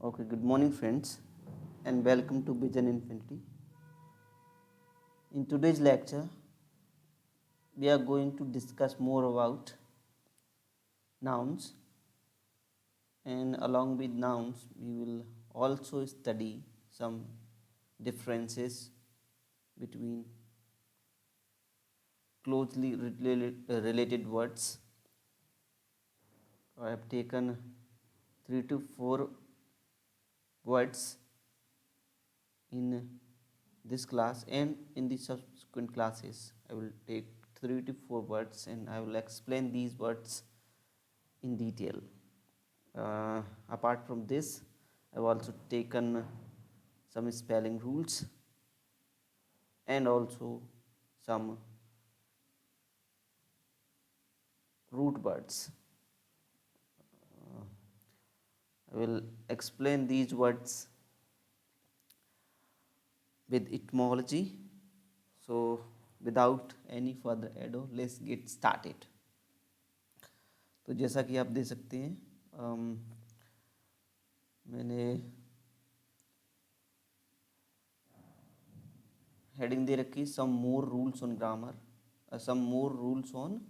Okay, good morning, friends, and welcome to Vision Infinity. In today's lecture, we are going to discuss more about nouns, and along with nouns, we will also study some differences between closely related words. I have taken 3 to 4 words in this class, and in the subsequent classes I will take 3 to 4 words and I will explain these words in detail. Apart from this, I've also taken some spelling rules and also some root words. I will explain these words with etymology. So, without any further ado, let's get started. तो जैसा कि आप देख सकते हैं, मैंने heading दे रखी some more rules on grammar, some more rules on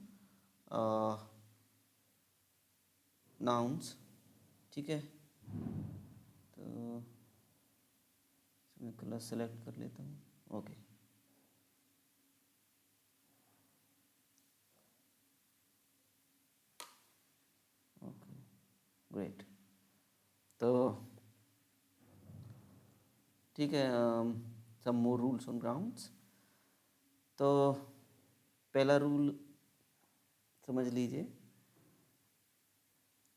nouns. ठीक है, तो मैं कलर सेलेक्ट कर लेता हूँ. Okay, okay, great. तो ठीक है, some more rules on grounds. तो पहला रूल समझ लीजिए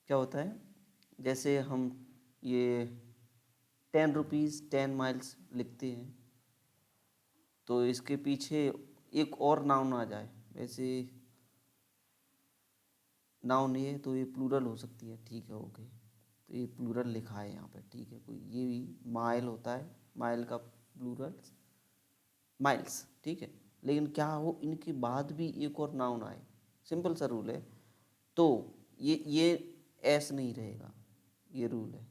क्या होता है. जैसे हम ये 10 रुपीज़ 10 माइल्स लिखते हैं, तो इसके पीछे एक और नाउन आ जाए. वैसे नाउन ये तो ये प्लूरल हो सकती है. ठीक है, ओके, तो ये प्लूरल लिखा है यहाँ पे. ठीक है, कोई ये भी माइल होता है, माइल का प्लूरल माइल्स. ठीक है, लेकिन क्या हो इनके बाद भी एक और नाउन आए, सिंपल सा रूल है. तो ये ऐस नहीं रहेगा, ये रूल है.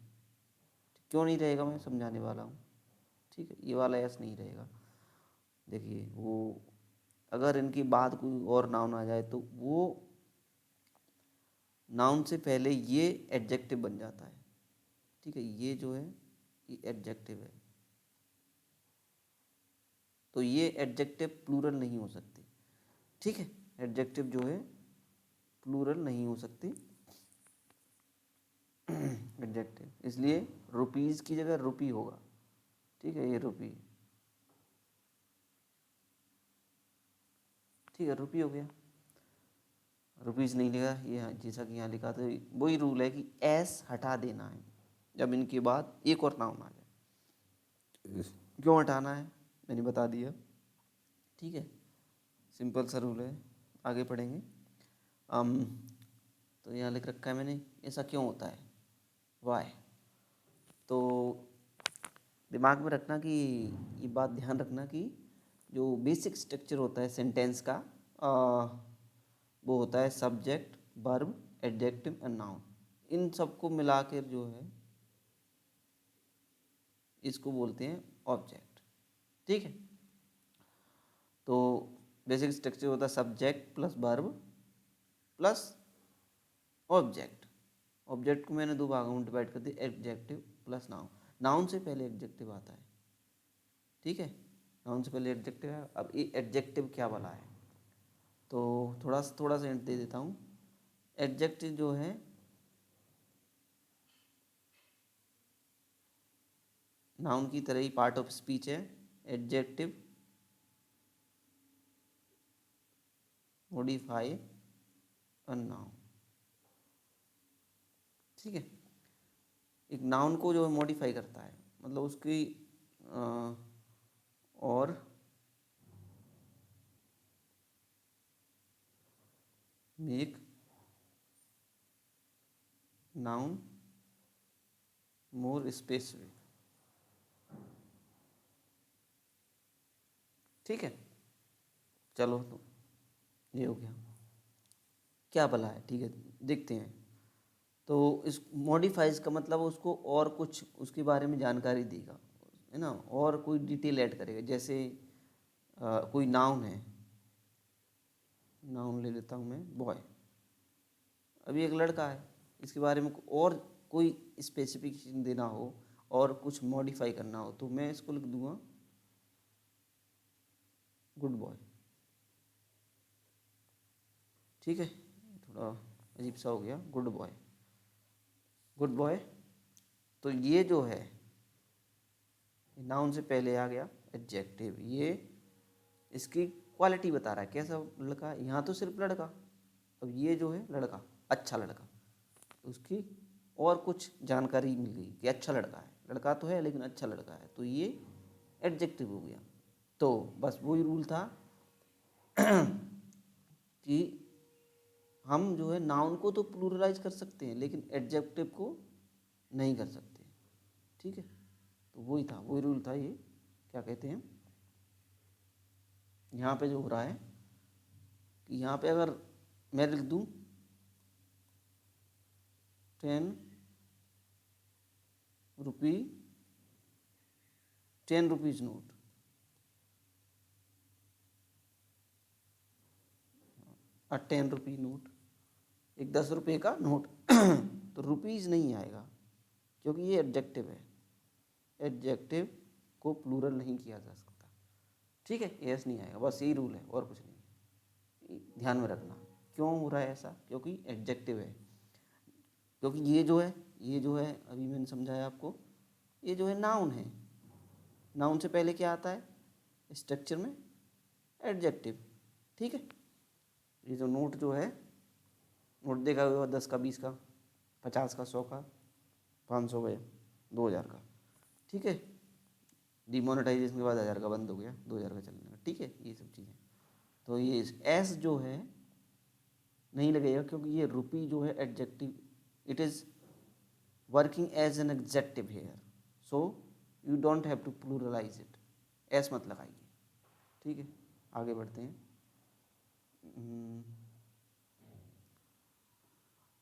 क्यों नहीं रहेगा मैं समझाने वाला हूँ. ठीक है, ये वाला ऐस नहीं रहेगा. देखिए, वो अगर इनके बाद कोई और नाउन आ जाए तो वो नाउन से पहले ये एडजेक्टिव बन जाता है. ठीक है, ये जो है ये एडजेक्टिव है, तो ये एडजेक्टिव प्लूरल नहीं हो सकती. ठीक है, एडजेक्टिव जो है प्लूरल नहीं हो सकती एडजेक्टिव. इसलिए रुपीज़ की जगह रुपी होगा. ठीक है, ये रुपी. ठीक है, रुपी हो गया. रुपीज़ नहीं लिखा ये, जैसा कि यहाँ लिखा था. वही रूल है कि एस हटा देना है जब इनके बाद एक और नाउन आ जाए. क्यों हटाना है मैंने बता दिया. ठीक है, सिंपल सा रूल है. आगे पढ़ेंगे. तो यहाँ लिख रखा है मैंने, ऐसा क्यों होता है, वाई. तो दिमाग में रखना कि ये बात ध्यान रखना कि जो बेसिक स्ट्रक्चर होता है सेंटेंस का, वो होता है subject, verb, adjective and noun. इन सबको मिला कर जो है इसको बोलते हैं ऑब्जेक्ट. ठीक है, तो बेसिक स्ट्रक्चर होता है subject plus verb plus object. Object को मैंने 2 भागों में डिवाइड कर दिया, एडजेक्टिव प्लस नाउन. नाउन से पहले एडजेक्टिव आता है. ठीक है, नाउन से पहले एडजेक्टिव है. अब ये एडजेक्टिव क्या वाला है, तो थोड़ा सा हिंट दे देता हूँ. एडजेक्टिव जो है नाउन की तरह ही पार्ट ऑफ स्पीच है. Adjective modify a noun. ठीक है, एक नाउन को जो है मॉडिफाई करता है, मतलब उसकी और मेक नाउन मोर स्पेसिफिक. ठीक है, चलो तो ये हो गया. क्या भला है, ठीक है, देखते हैं. तो इस मॉडिफाइज का मतलब उसको और कुछ उसके बारे में जानकारी देगा, है ना, और कोई डिटेल ऐड करेगा। जैसे कोई नाउन है, नाउन ले लेता हूँ मैं, बॉय। अभी एक लड़का है, इसके बारे में और कोई स्पेसिफिकेशन देना हो और कुछ मॉडिफाई करना हो तो मैं इसको लिख दूंगा गुड बॉय। ठीक है, थोड़ा अजीब सा हो गया, गुड बॉय, गुड बॉय। तो ये जो है नाउन से पहले आ गया एडजेक्टिव, ये इसकी क्वालिटी बता रहा है कैसा लड़का है। यहाँ तो सिर्फ लड़का, अब ये जो है लड़का, अच्छा लड़का, तो उसकी और कुछ जानकारी मिल गई कि अच्छा लड़का है, लड़का तो है लेकिन अच्छा लड़का है, तो ये एडजेक्टिव हो गया। तो बस वही रूल था कि हम जो है नाउन को तो प्लूरलाइज कर सकते हैं लेकिन एडजेक्टिव को नहीं कर सकते। ठीक है, तो वही था, वही रूल था ये। क्या कहते हैं, यहाँ पे जो हो रहा है कि यहाँ पे अगर मैं लिख दूँ 10 रुपी, 10 रुपीज़ नोट, अ 10 रुपी नोट, एक 10 रुपये का नोट तो रुपीज़ नहीं आएगा क्योंकि ये एडजेक्टिव है, एडजेक्टिव को प्लूरल नहीं किया जा सकता। ठीक है, यस नहीं आएगा, बस यही रूल है और कुछ नहीं, ध्यान में रखना। क्यों हो रहा है ऐसा, क्योंकि एडजेक्टिव है, क्योंकि ये जो है, ये जो है अभी मैंने समझाया आपको, ये जो है नाउन है, नाउन से पहले क्या आता है स्ट्रक्चर में, एडजेक्टिव। ठीक है, ये जो नोट जो है, नोट देखा हुआ 10 का, 20 का, 50 का, 100 का, 500 का, 2000 का। ठीक है, डिमोनेटाइजेशन के बाद 1000 का बंद हो गया, 2000 का चलने लगा। ठीक है, ये सब चीज़ें, तो ये एस जो है नहीं लगेगा क्योंकि ये रुपी जो है adjective, it is working as an adjective here, so you don't have to pluralise it, S मत लगाइए। ठीक है, आगे बढ़ते हैं।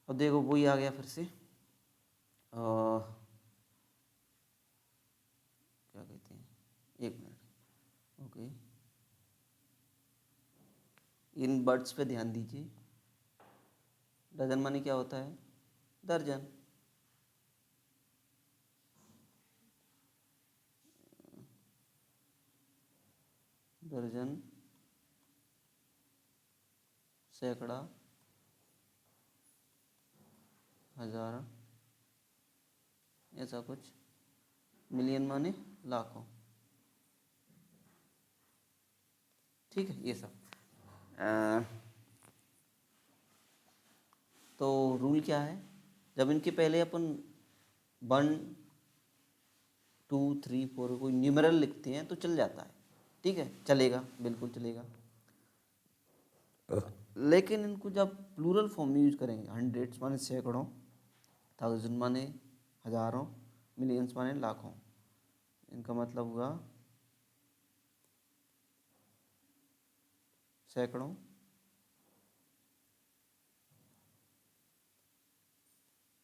अब देखो वही आ गया फिर से, क्या कहते हैं, एक मिनट, ओके, इन वर्ड्स पे ध्यान दीजिए। डजन माने क्या होता है, दर्जन। दर्जन, सैकड़ा, हजार, ऐसा कुछ। मिलियन माने लाखों। ठीक है, ये सब तो रूल क्या है, जब इनके पहले अपन 1 2 3 4 कोई न्यूमेरल लिखते हैं तो चल जाता है। ठीक है, चलेगा, बिल्कुल चलेगा। लेकिन इनको जब प्लूरल फॉर्म में यूज करेंगे, हंड्रेड्स माने सैकड़ों, थाउजेंड माने हजारों, मिलियंस माने लाखों, इनका मतलब हुआ सैकड़ों,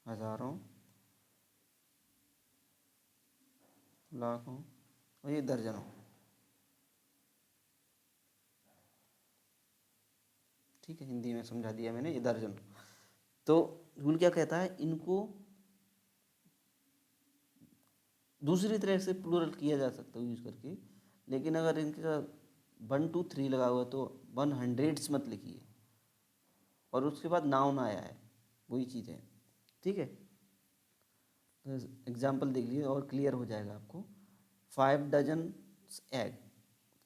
हजारों, लाखों और ये दर्जनों। ठीक है, हिंदी में समझा दिया मैंने, ये दर्जन। तो रूल क्या कहता है, इनको दूसरी तरह से प्लूरल किया जा सकता है यूज करके, लेकिन अगर इनका 1 2 3 लगा हुआ तो 100s मत लिखिए, और उसके बाद नाउन आया है, वही चीज़ है। ठीक है, तो एग्जाम्पल देख लीजिए और क्लियर हो जाएगा आपको। 5 डजन एग,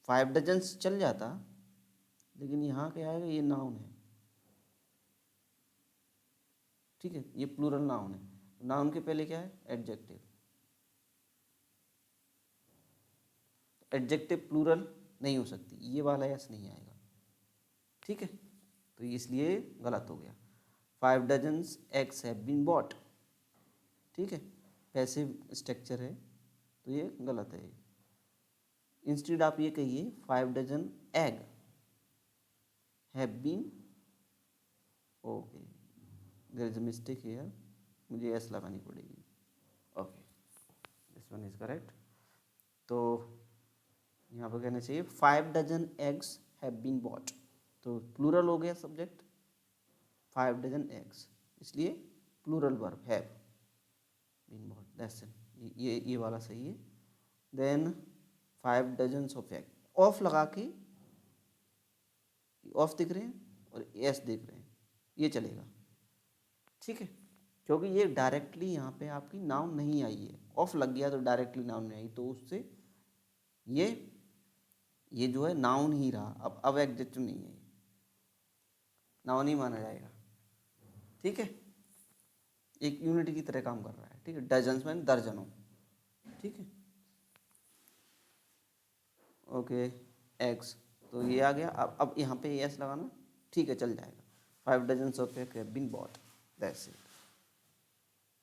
5 डजन्स चल जाता, लेकिन यहाँ क्या आएगा, ये नाउन है। ठीक है, ये प्लूरल नाउन है, नाउन के पहले क्या है, एडजेक्टिव। एडजेक्टिव प्लूरल नहीं हो सकती, ये वाला यस नहीं आएगा। ठीक है, तो इसलिए गलत हो गया। 5 dozens eggs have been bought. ठीक है, पैसिव स्ट्रक्चर है तो ये गलत है। इंस्टेड आप ये कहिए 5 dozen egg have been, okay, there is a mistake here, मुझे एस लगानी पड़ेगी। Okay, this one is correct. तो यहाँ पर कहना चाहिए 5 dozen eggs have been bought, तो प्लूरल हो गया सब्जेक्ट 5 डजन एग्स, इसलिए plural verb have been bought, that's it. ये वाला सही है। Then 5 dozens of egg, of लगा के, ऑफ दिख रहे हैं और एस दिख रहे हैं, ये चलेगा, ठीक है, क्योंकि ये डायरेक्टली यहाँ पे आपकी नाउन नहीं आई है। ऑफ लग गया तो डायरेक्टली नाउन नहीं आई, तो उससे ये जो है नाउन ही रहा, अब एडजेक्टिव नहीं है, नाउन ही माना जाएगा, ठीक है, एक यूनिट की तरह काम कर रहा है, ठीक है, डजन्स में दर्जनों, ठीक है। ओके, एग्स, तो ये आ गया। अब यहाँ पे एस लगाना, ठीक है, चल जाएगा। 5 dozens of egg have been bought, that's it.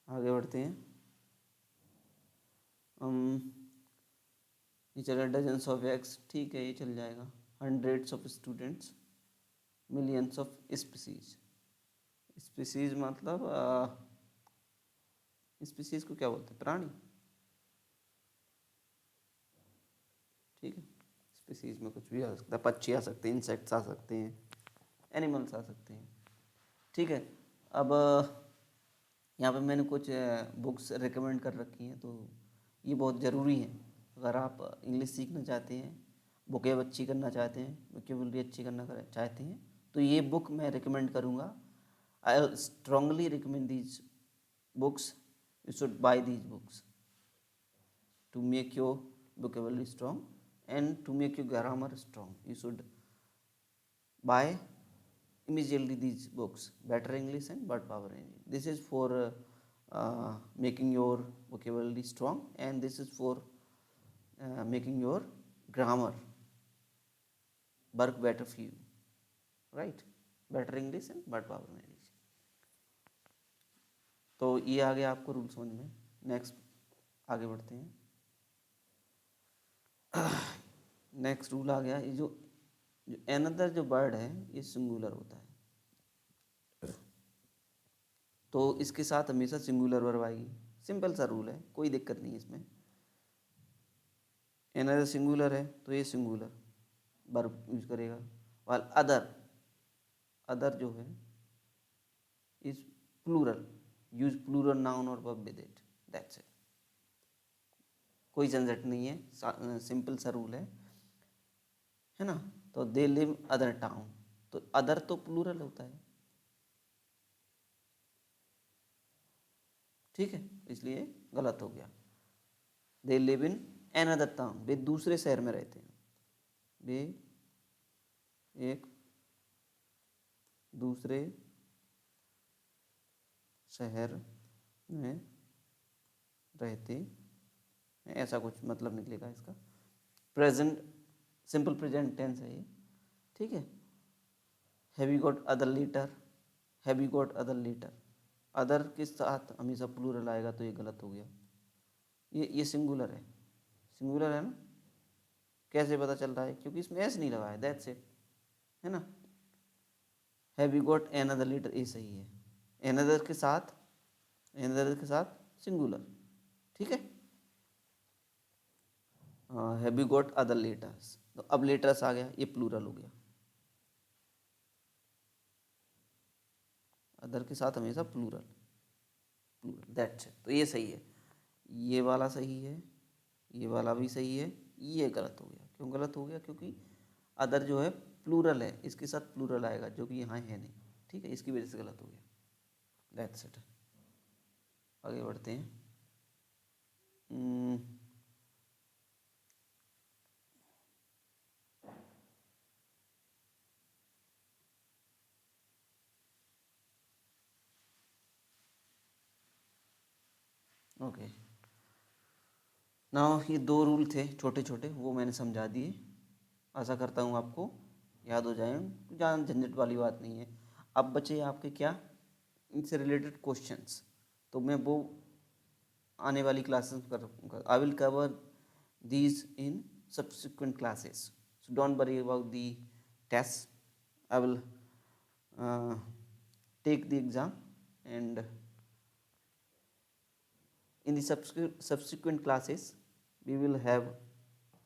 आगे बढ़ते हैं। ये चलेगा डजन्स ऑफ एग्स, ठीक है, ये चल जाएगा। Hundreds of students, millions of species. Species मतलब स्पीसीज को क्या बोलते हैं, प्राणी, ठीक है। स्पीसीज में कुछ भी आ सकता है, पक्षी आ सकते हैं, इंसेक्ट्स आ सकते हैं, एनिमल्स आ सकते हैं, ठीक है। अब यहाँ पे मैंने कुछ बुक्स रिकमेंड कर रखी हैं, तो ये बहुत ज़रूरी है अगर आप इंग्लिश सीखना चाहते हैं, वोकेब अच्छी करना चाहते हैं, वोकेबलरी अच्छी करना चाहते हैं, तो ये बुक मैं रिकमेंड करूँगा। I strongly recommend these books, you should buy these books to make your vocabulary strong and to make your grammar strong. You should buy immediately these books, Better English and Word Power English. This is for making your vocabulary strong, and this is for making your grammar work better for you, right? Better English and Word Power English. तो ये आ गया आपको rule समझ में। Next आगे बढ़ते हैं। Next rule आ गया, ये जो एनदर जो वर्ड है ये सिंगुलर होता है, तो इसके साथ हमेशा सिंगुलर वर्ब आएगी। सिंपल सा रूल है, कोई दिक्कत नहीं है इसमें। एनदर सिंगुलर है तो ये सिंगुलर वर्ब यूज करेगा, और अदर जो है is plural, use plural noun और verb with it, that's it. कोई झंझट नहीं है, सिंपल सा रूल है ना। तो दे लिव अदर टाउन, तो अदर तो प्लूरल होता है, ठीक है, इसलिए गलत हो गया। They live in an other town, वे दूसरे शहर में रहते हैं, वे एक दूसरे शहर में रहते हैं, ऐसा कुछ मतलब निकलेगा इसका। प्रेजेंट, सिंपल प्रेजेंट टेंस है ये, ठीक है। Have you got other letter, have you got other letter, other के साथ हमेशा प्लूरल आएगा, तो ये गलत हो गया। ये सिंगुलर है, सिंगुलर है ना। कैसे पता चल रहा है, क्योंकि इसमें एस नहीं लगा है, दैट्स इट, है ना। Have you got an other letter, ये सही है। एन अदर के साथ सिंगुलर, ठीक है। Have you got other letters, तो अब लेटर्स आ गया, ये प्लूरल हो गया। अदर के साथ हमेशा प्लूरल, दैट्स इट, तो ये सही है। ये वाला सही है, ये वाला भी सही है, ये गलत हो गया। क्यों गलत हो गया, क्योंकि अदर जो है प्लूरल है, इसके साथ प्लूरल आएगा, जो कि यहाँ है नहीं, ठीक है, इसकी वजह से गलत हो गया, दैट्स इट। आगे बढ़ते हैं। ओके, नाउ ये 2 रूल थे छोटे छोटे, वो मैंने समझा दिए। आशा करता हूँ आपको याद हो जाए, ज़्यादा झंझट वाली बात नहीं है। अब बचे आपके क्या, इनसे रिलेटेड क्वेश्चंस, तो मैं वो आने वाली क्लासेस करूँगा। I will cover these in subsequent classes, so don't worry about the test. I will take the exam and in the subsequent classes we will have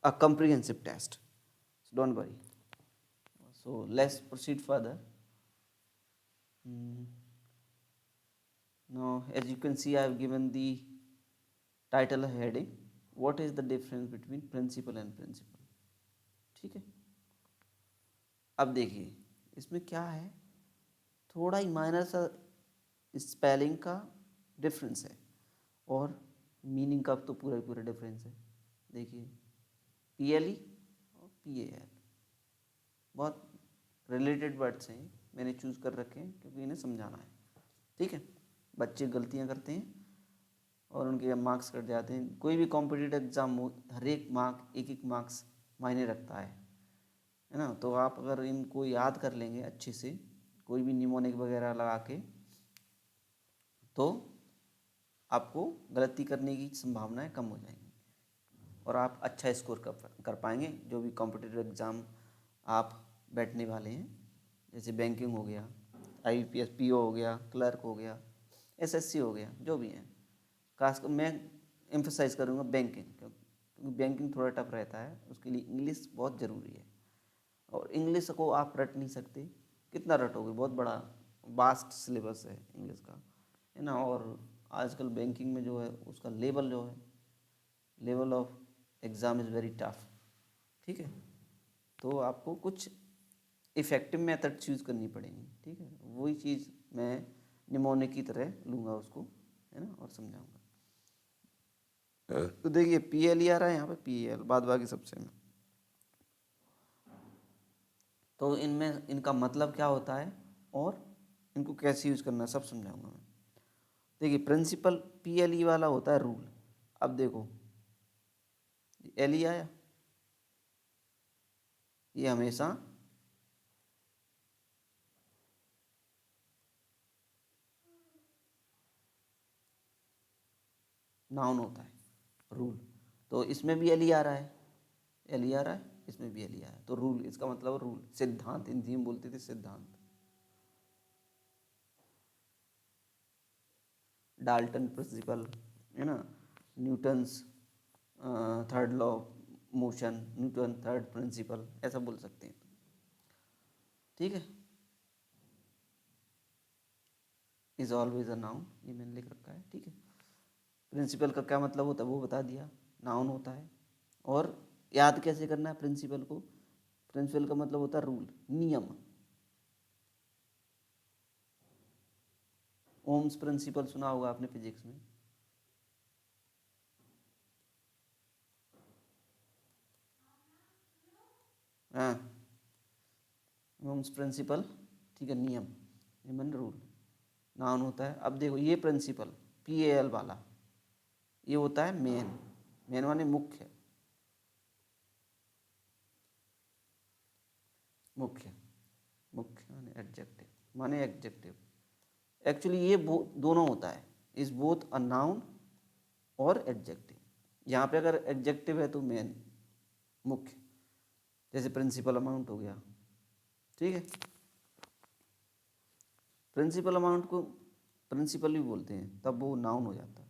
a comprehensive test, so don't worry. So let's proceed further. Now as you can see I have given the title heading, what is the difference between principal and principal, ठीक है। अब देखिए इसमें क्या है, थोड़ा ही minor सा spelling का डिफरेंस है और मीनिंग का तो पूरा ही पूरा डिफरेंस है। देखिए PLE और PAL बहुत रिलेटेड वर्ड्स हैं, मैंने चूज़ कर रखे हैं क्योंकि इन्हें समझाना है, ठीक है। बच्चे गलतियां करते हैं और उनके मार्क्स कट जाते हैं। कोई भी कॉम्पिटिटिव एग्ज़ाम हो, हर एक मार्क एक एक मार्क्स मायने रखता है ना। तो आप अगर इनको याद कर लेंगे अच्छे से, कोई भी निमोनिक वगैरह लगा के, तो आपको गलती करने की संभावनाएं कम हो जाएंगी और आप अच्छा स्कोर कर पाएंगे जो भी कॉम्पिटिटिव एग्ज़ाम आप बैठने वाले हैं। जैसे बैंकिंग हो गया, IBPS PO हो गया, क्लर्क हो गया, SSC हो गया, जो भी है। खासकर मैं एम्फसाइज़ करूँगा बैंकिंग, क्योंकि बैंकिंग थोड़ा टफ रहता है, उसके लिए इंग्लिश बहुत ज़रूरी है। और इंग्लिश को आप रट नहीं सकते, कितना रटोगे, बहुत बड़ा वास्ट सिलेबस है इंग्लिश का, है ना। और आजकल बैंकिंग में जो है उसका लेवल जो है, level of exam is very tough, ठीक है। तो आपको कुछ इफ़ेक्टिव मेथड चूज़ करनी पड़ेंगी, ठीक है। वही चीज़ मैं निमोनिक की तरह लूँगा उसको, है ना, और समझाऊँगा। तो देखिए PLE आ रहा है यहाँ पे, PAL बाद बाकी सबसे में। तो इनमें इनका मतलब क्या होता है और इनको कैसे यूज़ करना है सब समझाऊंगा मैं। देखिए प्रिंसिपल PLE वाला होता है रूल। अब देखो LE आया, ये हमेशा नाउन होता है, रूल। तो इसमें भी LE आ रहा है, LE आ रहा है, इसमें भी LE आया, तो रूल, इसका मतलब रूल, सिद्धांत, हिंदी में बोलते थे सिद्धांत। डाल्टन प्रिंसिपल, है ना, Newton's third law motion, Newton third principal, ऐसा बोल सकते हैं, ठीक है। इज ऑलवेज अ नाउन, ये मैंने लिख रखा है, ठीक है। प्रिंसिपल का क्या मतलब होता है वो बता दिया, नाउन होता है। और याद कैसे करना है प्रिंसिपल को, प्रिंसिपल का मतलब होता है रूल, नियम। ओम्स प्रिंसिपल सुना होगा आपने फिजिक्स में, हाँ, ओम्स प्रिंसिपल, ठीक है, नियम, नियमन रूल, नाउन होता है। अब देखो ये प्रिंसिपल PAL वाला, ये होता है मेन, मेन माने मुख्य, मुख्य, मुख्य माने एडजेक्टिव, माने एडजेक्टिव। एक्चुअली ये दोनों होता है, इज बोथ अ नाउन और एडजेक्टिव। यहाँ पे अगर एडजेक्टिव है तो मेन, मुख्य, जैसे प्रिंसिपल अमाउंट हो गया, ठीक है। प्रिंसिपल अमाउंट को प्रिंसिपल भी बोलते हैं, तब वो नाउन हो जाता है,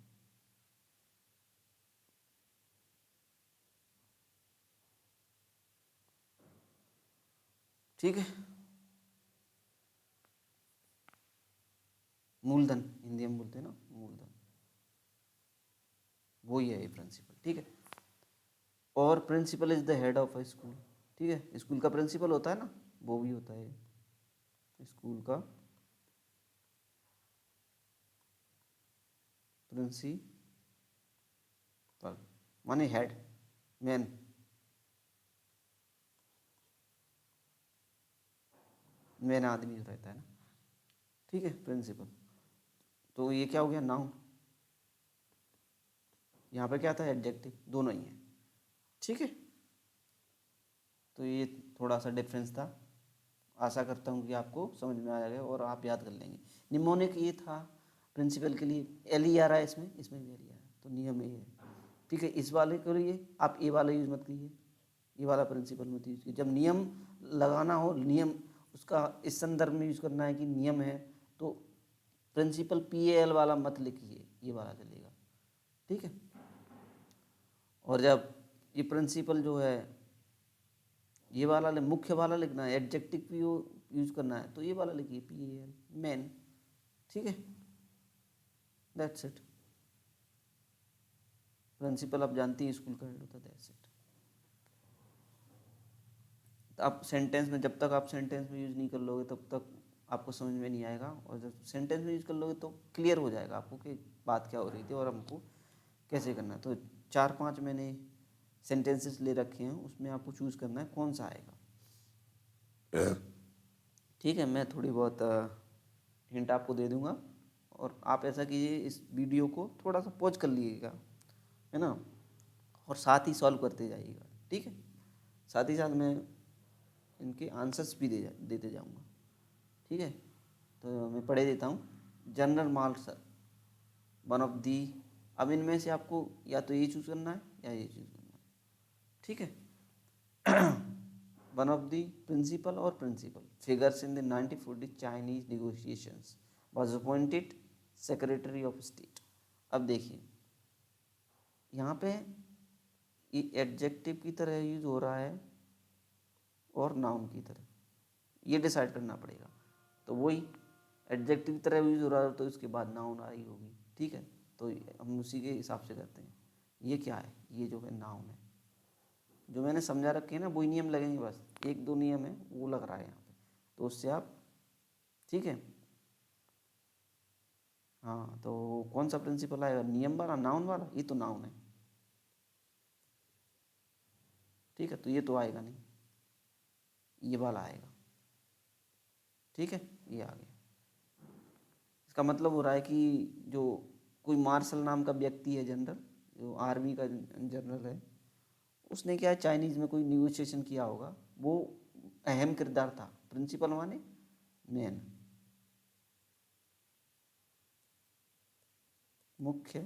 ठीक है। मूलधन हिंदी में बोलते हैं ना, मूलधन, वही है ये प्रिंसिपल, ठीक है। और principal is the head of a school, ठीक है। स्कूल का प्रिंसिपल होता है ना, वो भी होता है स्कूल का प्रिंसिपल, माने हेड, मेन, मेन आदमी जो रहता है ना, ठीक है, प्रिंसिपल। तो ये क्या हो गया, नाउन। यहाँ पे क्या था, एडजेक्टिव, दोनों ही है, ठीक है। तो ये थोड़ा सा डिफरेंस था, आशा करता हूँ कि आपको समझ में आ जाएगा और आप याद कर लेंगे। निमोनिक ये था प्रिंसिपल के लिए, LE आ रहा है इसमें, इसमें भी LE आ रहा है, तो नियम ये है, ठीक है। इस वाले के लिए आप ये वाला यूज़ मत कीजिए, ये वाला प्रिंसिपल मत यूज़ कीजिए। जब नियम लगाना हो, नियम उसका इस संदर्भ में यूज़ करना है कि नियम है, तो प्रिंसिपल PAL वाला मत लिखिए, ये वाला चलेगा, ठीक है। और जब ये प्रिंसिपल जो है ये वाला मुख्य वाला लिखना है, एडजेक्टिव भी यूज करना है तो ये वाला लिखिए PAL, मैन। ठीक है, दैट्स इट। प्रिंसिपल आप जानती हैं स्कूल का हेड होता है, दैट्स इट। तो आप सेंटेंस में, जब तक आप सेंटेंस में यूज़ नहीं कर लोगे तब तक आपको समझ में नहीं आएगा, और जब सेंटेंस में यूज़ कर लोगे तो क्लियर हो जाएगा आपको कि बात क्या हो रही थी और हमको कैसे करना है। तो 4-5 मैंने सेंटेंसेस ले रखे हैं, उसमें आपको चूज़ करना है कौन सा आएगा। ठीक है, मैं थोड़ी बहुत हिंट आपको दे दूंगा, और आप ऐसा कीजिए इस वीडियो को थोड़ा सा पॉज कर लीजिएगा, है ना, और साथ ही सॉल्व करते जाइएगा। ठीक है, साथ ही साथ मैं इनके आंसर्स भी देते जाऊंगा। ठीक है, तो मैं पढ़े देता हूँ। General Marshall, one of the, अब इनमें से आपको या तो ये चूज़ करना है या ये चूज़ करना है। ठीक है। वन ऑफ द प्रिंसिपल और principal figures in the 1940 Chinese negotiations was appointed secretary of state. अब देखिए यहाँ पे ये एडजेक्टिव की तरह यूज हो रहा है और नाउन की तरह, ये डिसाइड करना पड़ेगा। तो वही एडजेक्टिव की तरह यूज हो रहा है तो इसके बाद नाउन आई होगी। ठीक है, तो हम उसी के हिसाब से करते हैं। ये क्या है, ये जो है नाउन है। जो मैंने समझा रखे हैं ना वही नियम लगेंगे, बस 1-2 नियम है वो लग रहा है यहाँ पे, तो उससे आप, ठीक है। हाँ, तो कौन सा प्रिंसिपल आएगा, नियम वाला, नाउन वाला? ये तो नाउन है। ठीक है, तो ये तो आएगा नहीं, ये वाला आएगा। ठीक है, ये आ गया। इसका मतलब हो रहा है कि जो कोई मार्शल नाम का व्यक्ति है, जनरल, जो आर्मी का जनरल है, उसने क्या है चाइनीज़ में कोई निगोशिएशन किया होगा, वो अहम किरदार था। प्रिंसिपल माने मैन, मुख्य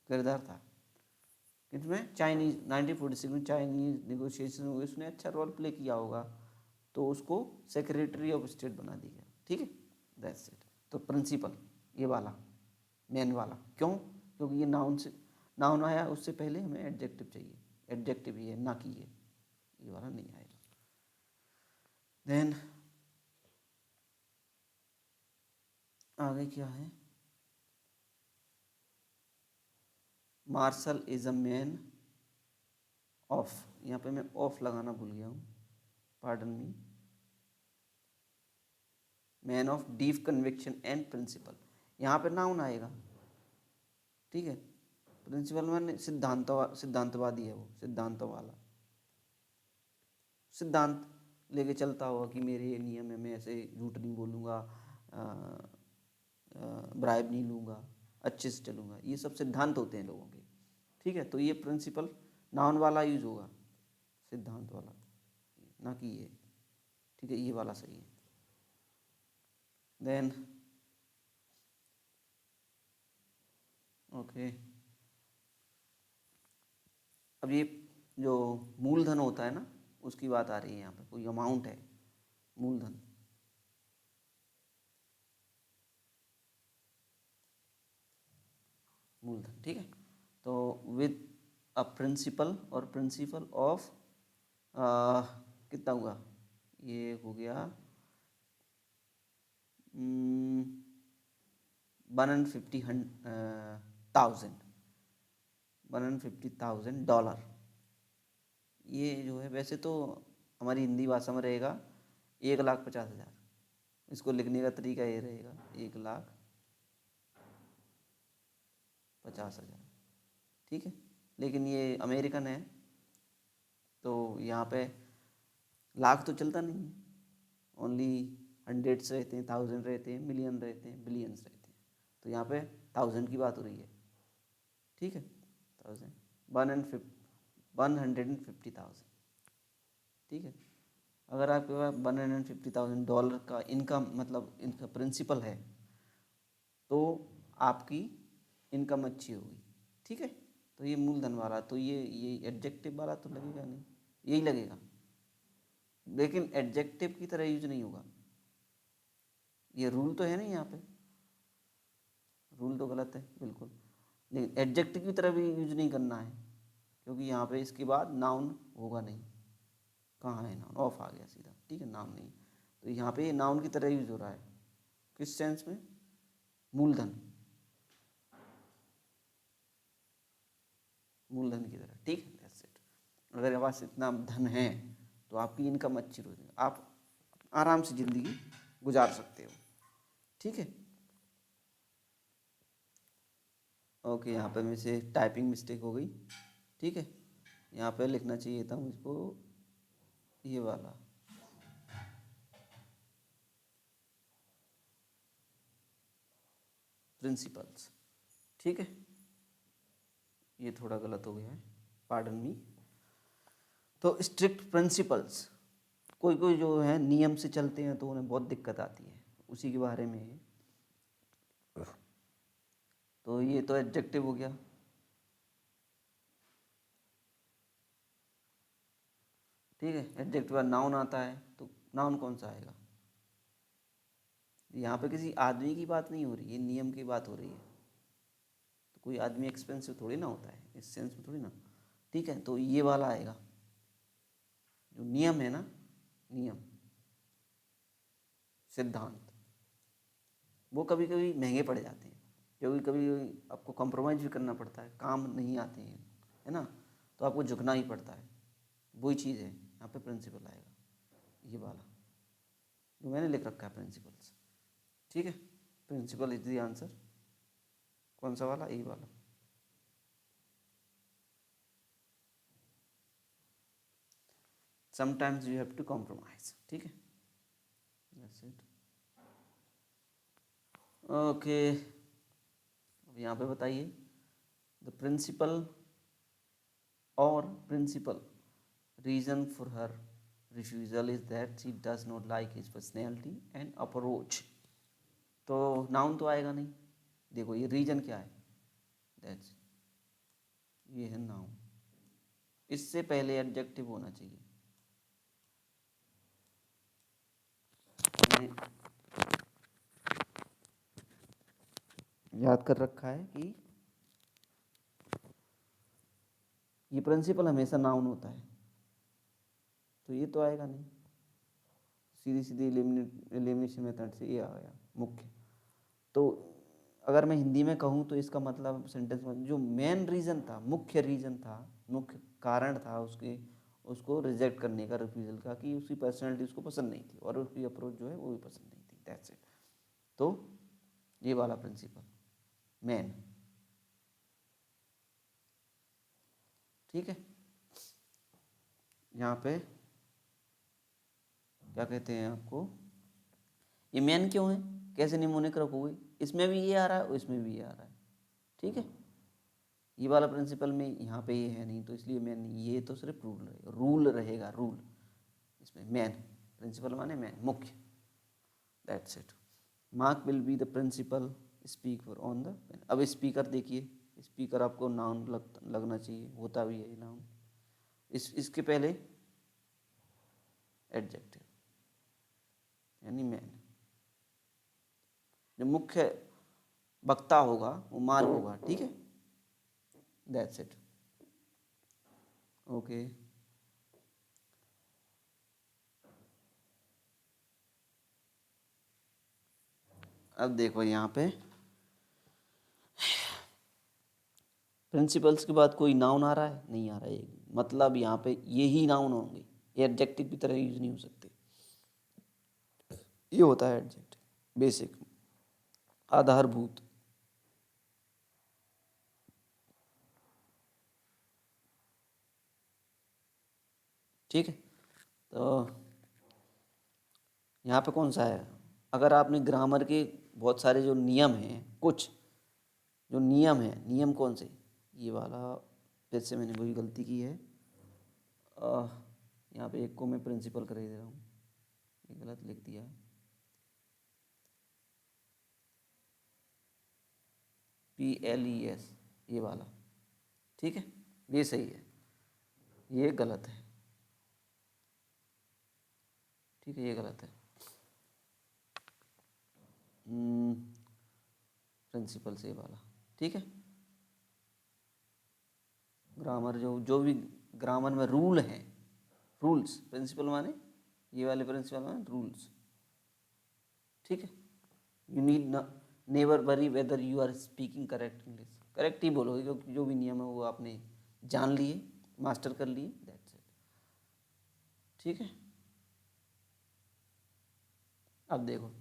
किरदार था। किसमें, चाइनीज 1946 में चाइनीज निगोशिएशन हुए, उसने अच्छा रोल प्ले किया होगा, तो उसको सेक्रेटरी ऑफ स्टेट बना दिया। ठीक है, दैट्स इट। तो प्रिंसिपल ये वाला, मैन वाला, क्यों? क्योंकि ये नाउन से, नाउन आया उससे पहले हमें एडजेक्टिव चाहिए, एडजेक्टिव ये है ना कि ये वाला नहीं आएगा। देन आगे क्या है, Marshall is a man of, यहाँ पे मैं ऑफ लगाना भूल गया हूँ, pardon me, man of deep conviction and principle, यहाँ पे नाउन आएगा। ठीक है, प्रिंसिपल मैंने सिद्धांतवादी है, वो सिद्धांतों वाला, सिद्धांत लेके चलता होगा कि मेरे ये नियम है, मैं ऐसे झूठ नहीं बोलूँगा, ब्राइब नहीं लूँगा, अच्छे से चलूँगा, ये सब सिद्धांत होते हैं लोगों के। ठीक है, तो ये प्रिंसिपल नाउन वाला यूज होगा, सिद्धांत वाला, ना कि ये। ठीक है, ये वाला सही है। देन ओके, अब ये जो मूलधन होता है ना, उसकी बात आ रही है यहाँ पे, कोई अमाउंट है, मूलधन। मूलधन, ठीक है। तो विद अ प्रिंसिपल, और प्रिंसिपल ऑफ कितना हुआ, ये हो गया 150,000 ये जो है, वैसे तो हमारी हिंदी भाषा में रहेगा 1,50,000। इसको लिखने का तरीका ये रहेगा 1,50,000। ठीक है, लेकिन ये अमेरिकन है तो यहाँ पे लाख तो चलता नहीं है, ओनली हंड्रेड्स रहते हैं, थाउजेंड रहते हैं, मिलियन रहते हैं, बिलियंस रहते हैं। तो यहाँ पे 1,000 की बात हो रही है। ठीक है, 1,000, 150,000। ठीक है, अगर आपके पास $150,000 का इनकम, मतलब इनका प्रिंसिपल है, तो आपकी इनकम अच्छी होगी। ठीक है, तो ये मूलधन वाला, तो ये एडजेक्टिव वाला तो लगेगा नहीं, यही लगेगा, लेकिन एडजेक्टिव की तरह यूज नहीं होगा। ये रूल तो है नहीं यहाँ पे, रूल तो गलत है बिल्कुल, लेकिन एडजेक्टिव की तरह भी यूज नहीं करना है, क्योंकि यहाँ पे इसके बाद नाउन होगा नहीं। कहाँ है नाउन? ऑफ आ गया सीधा, ठीक है, नाउन नहीं। तो यहाँ पे नाउन की तरह यूज हो रहा है, किस सेंस में? मूलधन, मूलधन की तरह, ठीक है, दैट्स इट। अगर आपके पास इतना धन है तो आपकी इनकम अच्छी हो जाएगी, आप आराम से ज़िंदगी गुजार सकते हो, ठीक है। ओके, यहाँ पे मेरे से टाइपिंग मिस्टेक हो गई, ठीक है। यहाँ पे लिखना चाहिए था मुझको ये वाला, प्रिंसिपल्स, ठीक है। ये थोड़ा गलत हो गया है, पार्डन मी। तो स्ट्रिक्ट प्रिंसिपल्स, कोई कोई जो है नियम से चलते हैं तो उन्हें बहुत दिक्कत आती है, उसी के बारे में है। तो ये तो एडजेक्टिव हो गया, ठीक है। एडजेक्टिव बाद नाउन आता है, तो नाउन कौन सा आएगा? यहाँ पे किसी आदमी की बात नहीं हो रही है, नियम की बात हो रही है। तो कोई आदमी एक्सपेंसिव थोड़ी ना होता है, इस सेंस में थोड़ी ना, ठीक है। तो ये वाला आएगा, जो नियम है ना, नियम, सिद्धांत, वो कभी कभी महंगे पड़ जाते हैं, क्योंकि कभी आपको कॉम्प्रोमाइज़ भी करना पड़ता है, काम नहीं आते हैं, है ना, तो आपको झुकना ही पड़ता है। वही चीज़ है, यहाँ पे प्रिंसिपल आएगा, ये वाला जो मैंने लिख रखा है, प्रिंसिपल्स, ठीक है। प्रिंसिपल इज द आंसर, कौन सा वाला? ये वाला। Sometimes you have to compromise, ठीक है, दैट्स इट। ओके, अब यहाँ पे बताइए, द प्रिंसिपल और principal reason for her refusal is that she does not like his personality and approach. तो नाउन तो आएगा नहीं, देखो ये रीजन क्या है, दैट्स, ये है नाउन, इससे पहले एडजेक्टिव होना चाहिए। मैंने याद कर रखा है कि ये प्रिंसिपल हमेशा नाउन होता है, तो ये तो आएगा नहीं, सीधी सीधी एलिमिनेशन मेथड से ये आ गया मुख्य। तो अगर मैं हिंदी में कहूँ तो इसका मतलब सेंटेंस में जो मेन रीज़न था, मुख्य रीज़न था, मुख्य कारण था उसके, उसको रिजेक्ट करने का, रिफ्यूजल का, कि उसकी पर्सनैलिटी उसको पसंद नहीं थी और उसकी अप्रोच जो है वो भी पसंद नहीं थी, दैट्स इट। तो ये वाला प्रिंसिपल मेन, ठीक है। यहाँ पे क्या कहते हैं आपको, ये मेन क्यों है, कैसे निमोनिक रखोगे, इसमें भी ये आ रहा है और इसमें भी ये आ रहा है, ठीक है। ये वाला प्रिंसिपल में यहाँ पे ये है नहीं, तो इसलिए मेन नहीं, ये तो सिर्फ रूल रहेगा, रूल रहेगा, रूल। इसमें मेन, प्रिंसिपल माने मेन, मुख्य, that's it. Mark will be the principal speaker on the pen. अब स्पीकर देखिए, स्पीकर आपको नाउन लगना चाहिए, होता भी है नाउन, इसके पहले एडजेक्टिव यानी मैन। जो मुख्य वक्ता होगा वो मार्क होगा, ठीक है, दैट्स इट। ओके, अब देखो यहाँ पे प्रिंसिपल्स के बाद कोई नाउन आ रहा है? नहीं आ रहा है, मतलब यहाँ पे यही नाउन होंगे, एडजेक्टिव की तरह यूज नहीं हो सकते। ये होता है एडजेक्टिव, बेसिक, आधारभूत, ठीक है। तो यहाँ पे कौन सा है, अगर आपने ग्रामर के बहुत सारे जो नियम हैं, कुछ जो नियम है, नियम कौन से, ये वाला, फिर से मैंने वही गलती की है, यहाँ पे एक को मैं प्रिंसिपल कर ही दे रहा हूँ, ये गलत लिख दिया है, PLES, ये वाला, ठीक है, ये सही है, ये गलत है, ठीक है, ये गलत है। प्रिंसिपल से वाला, ठीक है। ग्रामर जो भी ग्रामर में रूल है, रूल्स, प्रिंसिपल माने ये वाले प्रिंसिपल माने रूल्स, ठीक है। You need never worry whether you are speaking correct English, correct ही बोलोगे क्योंकि जो भी नियम है वो आपने जान लिए, मास्टर कर लिए, दैट्स इट, ठीक है। अब देखो,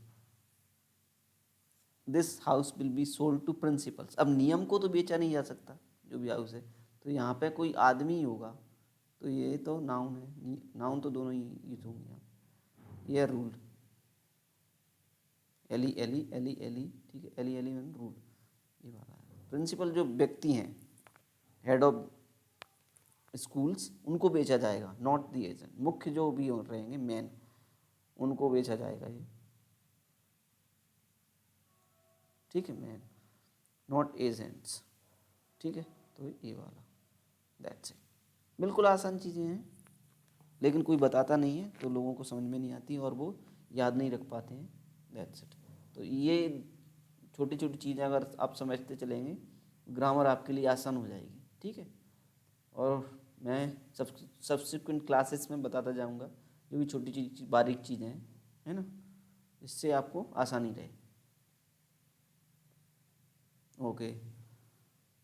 this house will be sold to principles. अब नियम को तो बेचा नहीं जा सकता, जो भी हाउस है, तो यहाँ पे कोई आदमी ही होगा, तो ये तो नाउन है, नाउन तो दोनों ही यूज होंगे यहाँ। ये rule, ally ally ally ally, ठीक है, एली एली मीन रूल, ये वाला है। प्रिंसिपल जो व्यक्ति हैं, हेड ऑफ स्कूल्स, उनको बेचा जाएगा, नॉट दी एजेंट। मुख्य जो भी रहेंगे मेन, उनको बेचा जाएगा ये, ठीक है, मैन, नॉट एजेंट्स, ठीक है। तो ये वाला, दैट्स इट। बिल्कुल आसान चीज़ें हैं, लेकिन कोई बताता नहीं है तो लोगों को समझ में नहीं आती और वो याद नहीं रख पाते हैं, दैट्स इट। तो ये छोटी छोटी चीज़ें अगर आप समझते चलेंगे, ग्रामर आपके लिए आसान हो जाएगी, ठीक है। और मैं सब्सिक्वेंट क्लासेस में बताता जाऊंगा जो भी छोटी छोटी बारीक चीज़ें हैं, है ना, इससे आपको आसानी रहे। ओके,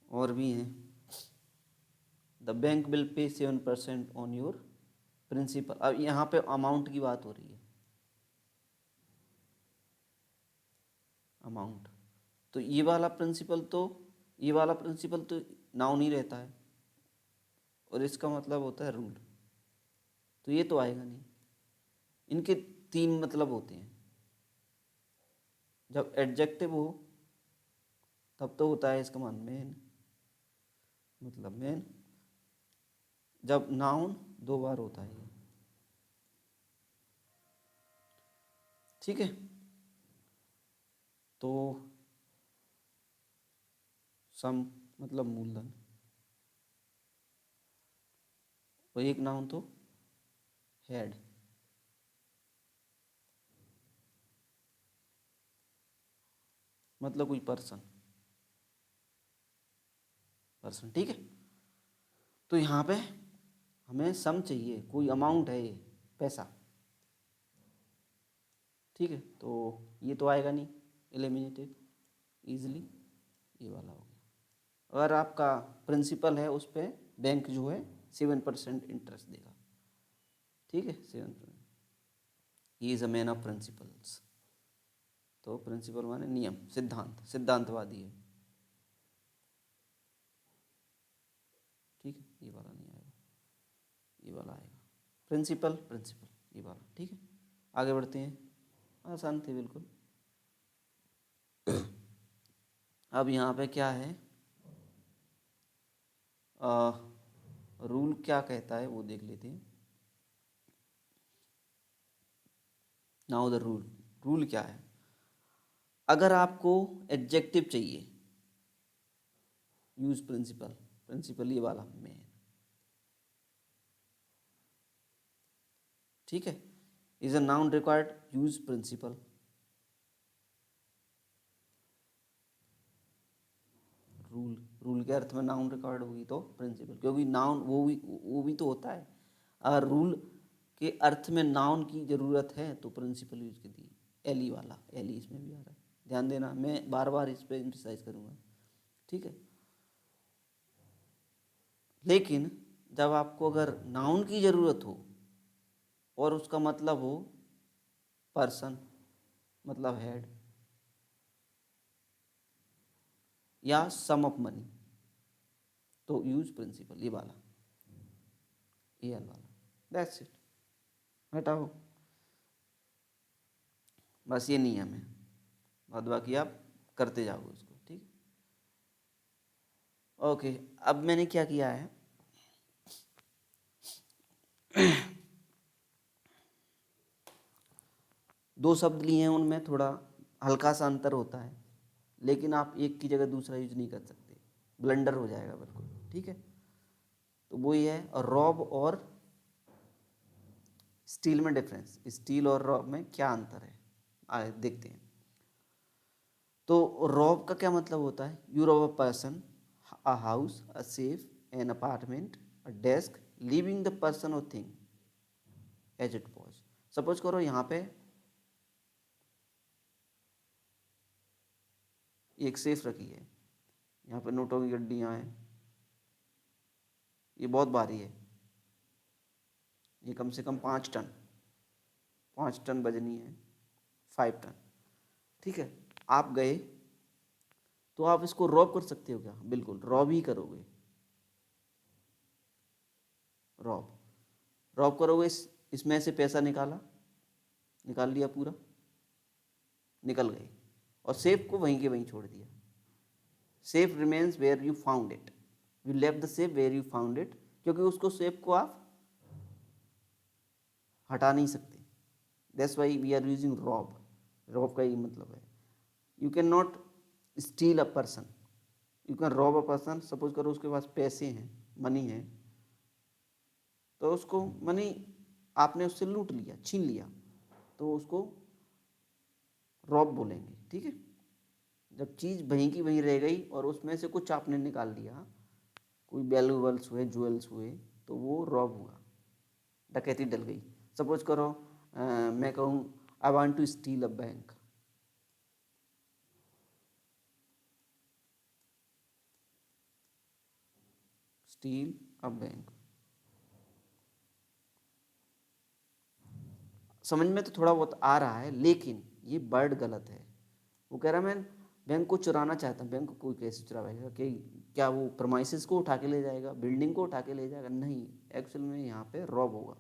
और भी हैं। The bank will pay 7% on your principal. अब यहाँ पे अमाउंट की बात हो रही है, अमाउंट, तो ये वाला प्रिंसिपल तो नाउन ही रहता है, और इसका मतलब होता है रूल, तो ये तो आएगा नहीं। इनके तीन मतलब होते हैं, जब एडजेक्टिव हो तब तो होता है इसका मान मेन, मतलब मेन, जब नाउन दो बार होता है ये, ठीक है। तो सम मतलब मूलधन, और एक नाउन तो हेड, मतलब कोई पर्सन, ठीक है। तो यहाँ पे हमें सम चाहिए, कोई अमाउंट है ये, पैसा, ठीक है। तो ये तो आएगा नहीं, एलिमिनेटेड इजीली, ये वाला हो गया। अगर आपका प्रिंसिपल है उस पर बैंक जो है 7% इंटरेस्ट देगा, ठीक है, 7%। He is a man of principles, तो प्रिंसिपल माने नियम, सिद्धांत, सिद्धांतवादी है, ठीक है। ये वाला नहीं आएगा, ये वाला आएगा, प्रिंसिपल प्रिंसिपल, ये वाला, ठीक है। आगे बढ़ते हैं, आसान थे बिल्कुल। अब यहाँ पे क्या है, रूल क्या कहता है वो देख लेते हैं। नाउ द रूल, रूल क्या है, अगर आपको एडजेक्टिव चाहिए, यूज प्रिंसिपल, प्रिंसिपल ये वाला में, ठीक है। Is a noun required, use principle. Rule, rule के अर्थ में नाउन रिक्वायर्ड होगी तो प्रिंसिपल, क्योंकि नाउन वो भी तो होता है। अगर रूल के अर्थ में नाउन की ज़रूरत है तो प्रिंसिपल यूज कर दी, एली वाला, एली इसमें भी आ रहा है, ध्यान देना, मैं बार बार इस पर एम्फसाइज करूँगा, ठीक है। लेकिन जब आपको अगर नाउन की ज़रूरत हो और उसका मतलब हो पर्सन, मतलब हेड, या सम ऑफ मनी, तो यूज प्रिंसिपल, ये वाला, ये वाला, दैट्स इट, हटाओ, बस ये नियम है, बाद बाकी आप करते जाओगे उसको, ठीक। ओके, अब मैंने क्या किया है, दो शब्द लिए हैं, उनमें थोड़ा हल्का सा अंतर होता है, लेकिन आप एक की जगह दूसरा यूज नहीं कर सकते, ब्लंडर हो जाएगा बिल्कुल, ठीक है। तो वो ये है, रॉब और स्टील में डिफरेंस, स्टील और रॉब में क्या अंतर है, आए देखते हैं। तो रॉब का क्या मतलब होता है? You rob a person, a house, a safe, an apartment, a desk, leaving the person और thing as it was. Suppose करो यहाँ पे एक सेफ रखी है, यहाँ पे नोटों की गड्डियाँ हैं, ये बहुत भारी है, ये कम से कम 5 टन, 5 टन वजनी है, 5 टन। ठीक है, आप गए तो आप इसको रॉब कर सकते हो क्या? बिल्कुल रॉब ही करोगे। रॉब रॉब करोगे, इसमें से पैसा निकाल लिया पूरा, निकल गए, और सेफ को वहीं के वहीं छोड़ दिया। Safe remains where you found it, you left the safe where you found it, क्योंकि उसको सेफ को आप हटा नहीं सकते। That's why we are using rob. Rob का ये मतलब है, you can not steal a person, you can rob a person. Suppose करो उसके पास पैसे हैं, मनी है, तो उसको मनी आपने उससे लूट लिया, छीन लिया, तो उसको रॉब बोलेंगे। ठीक है, जब चीज़ वहीं की वहीं रह गई और उसमें से कुछ आपने निकाल लिया, कोई वैल्यूबल्स हुए, ज्वेल्स हुए, तो वो रॉब हुआ, डकैती डल गई। सपोज करो मैं कहूँ I want to steal a bank, steal a bank. समझ में तो थोड़ा बहुत आ रहा है, लेकिन ये वर्ड गलत है। वो कह रहा है मैं बैंक को चुराना चाहता हूँ। बैंक को कोई कैसे चुराएगा? कि क्या वो प्रमाइसेस को उठा के ले जाएगा, बिल्डिंग को उठा के ले जाएगा? नहीं, एक्चुअल में यहाँ पे रॉब होगा,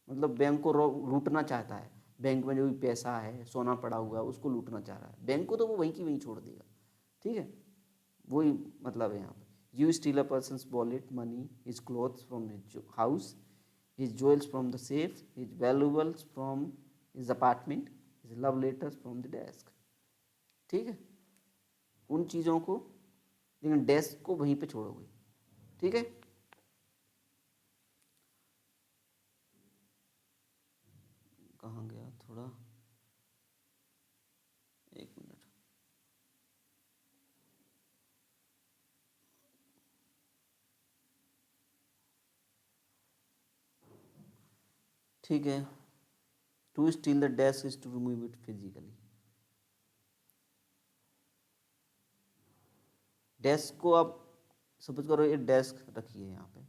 मतलब बैंक को लूटना चाहता है। बैंक में जो भी पैसा है, सोना पड़ा हुआ है, उसको लूटना चाह रहा है। बैंक को तो वो वहीं की वहीं छोड़ देगा। ठीक है, वही मतलब है यहाँ पे। You steel a person's wallet, money, his clothes from his house, his jewels from the safe, his valuables from his apartment, his love letters from the desk। ठीक है, उन चीज़ों को, लेकिन डेस्क को वहीं पे छोड़ोगे। ठीक है, कहाँ गया थोड़ा, एक मिनट। ठीक है, to steal the desk is to remove it physically. Desk को आप सपोज करो, ये डेस्क रखी है यहाँ पे,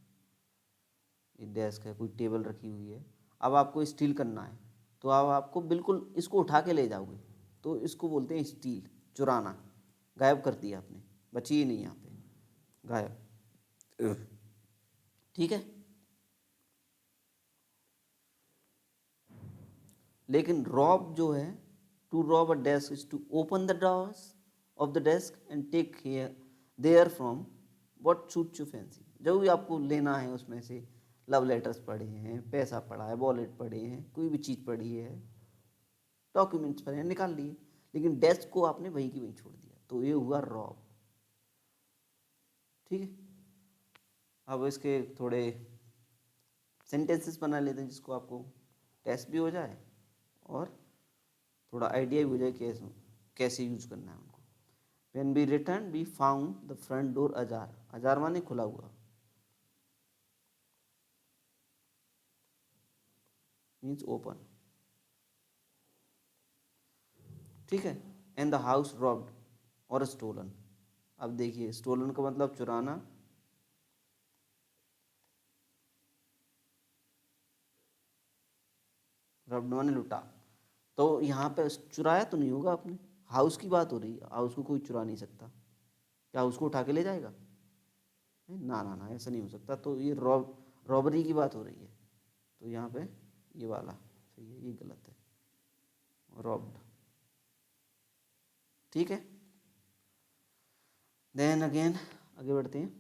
ये डेस्क है, कोई टेबल रखी हुई है, अब आपको स्टील करना है, तो अब आपको बिल्कुल इसको उठा के ले जाओगे, तो इसको बोलते हैं स्टील, चुराना। गायब कर दिया आपने, बची ही नहीं यहाँ पे, गायब। ठीक है, लेकिन रॉब जो है, to rob a desk is to open the drawers of the desk and take here there from what suits you fancy. जो भी आपको लेना है उसमें से, लव लेटर्स पड़े हैं, पैसा पड़ा है, वॉलेट पड़े हैं, कोई भी चीज़ पड़ी है, डॉक्यूमेंट्स पड़े हैं, निकाल लिए, लेकिन डेस्क को आपने वहीं की वहीं छोड़ दिया, तो ये हुआ रॉब। ठीक है, अब इसके थोड़े सेंटेंसेस बना लेते हैं, जिसको आपको टेस्ट भी हो जाए और थोड़ा आइडिया भी हो जाए कैसे कैसे यूज करना है उनको। When we return we found the front door ajar, ajar माने खुला हुआ, मीन्स ओपन। ठीक है, एंड द हाउस रॉब्ड और स्टोलन। अब देखिए, स्टोलन का मतलब चुराना, रॉब्ड माने लुटा। तो यहाँ पे चुराया तो नहीं होगा आपने, हाउस की बात हो रही है, हाउस को कोई चुरा नहीं सकता। क्या हाउस को उठा के ले जाएगा? ना ना ना, ऐसा नहीं हो सकता। तो ये रॉबरी की बात हो रही है, तो यहाँ पे ये वाला सही है, ये गलत है, रॉब्ड। ठीक है, देन अगेन आगे बढ़ते हैं।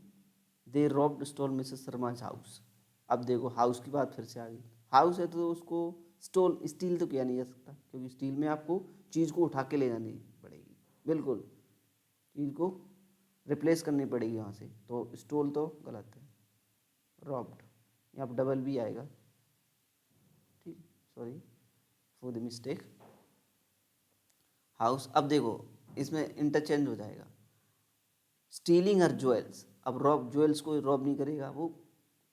They robbed stole Mrs Sharma house. अब देखो, हाउस की बात फिर से आ गई। हाउस है तो उसको स्टोल, स्टील तो किया नहीं जा सकता, क्योंकि स्टील में आपको चीज़ को उठा के ले जानी पड़ेगी, बिल्कुल चीज़ को रिप्लेस करनी पड़ेगी यहाँ से, तो स्टोल तो गलत है, रॉब्ड। यहाँ पर डबल भी आएगा। ठीक, sorry for the mistake. House. अब देखो इसमें इंटरचेंज हो जाएगा, स्टीलिंग हर ज्वेल्स। अब रॉब, ज्वेल्स को रॉब नहीं करेगा, वो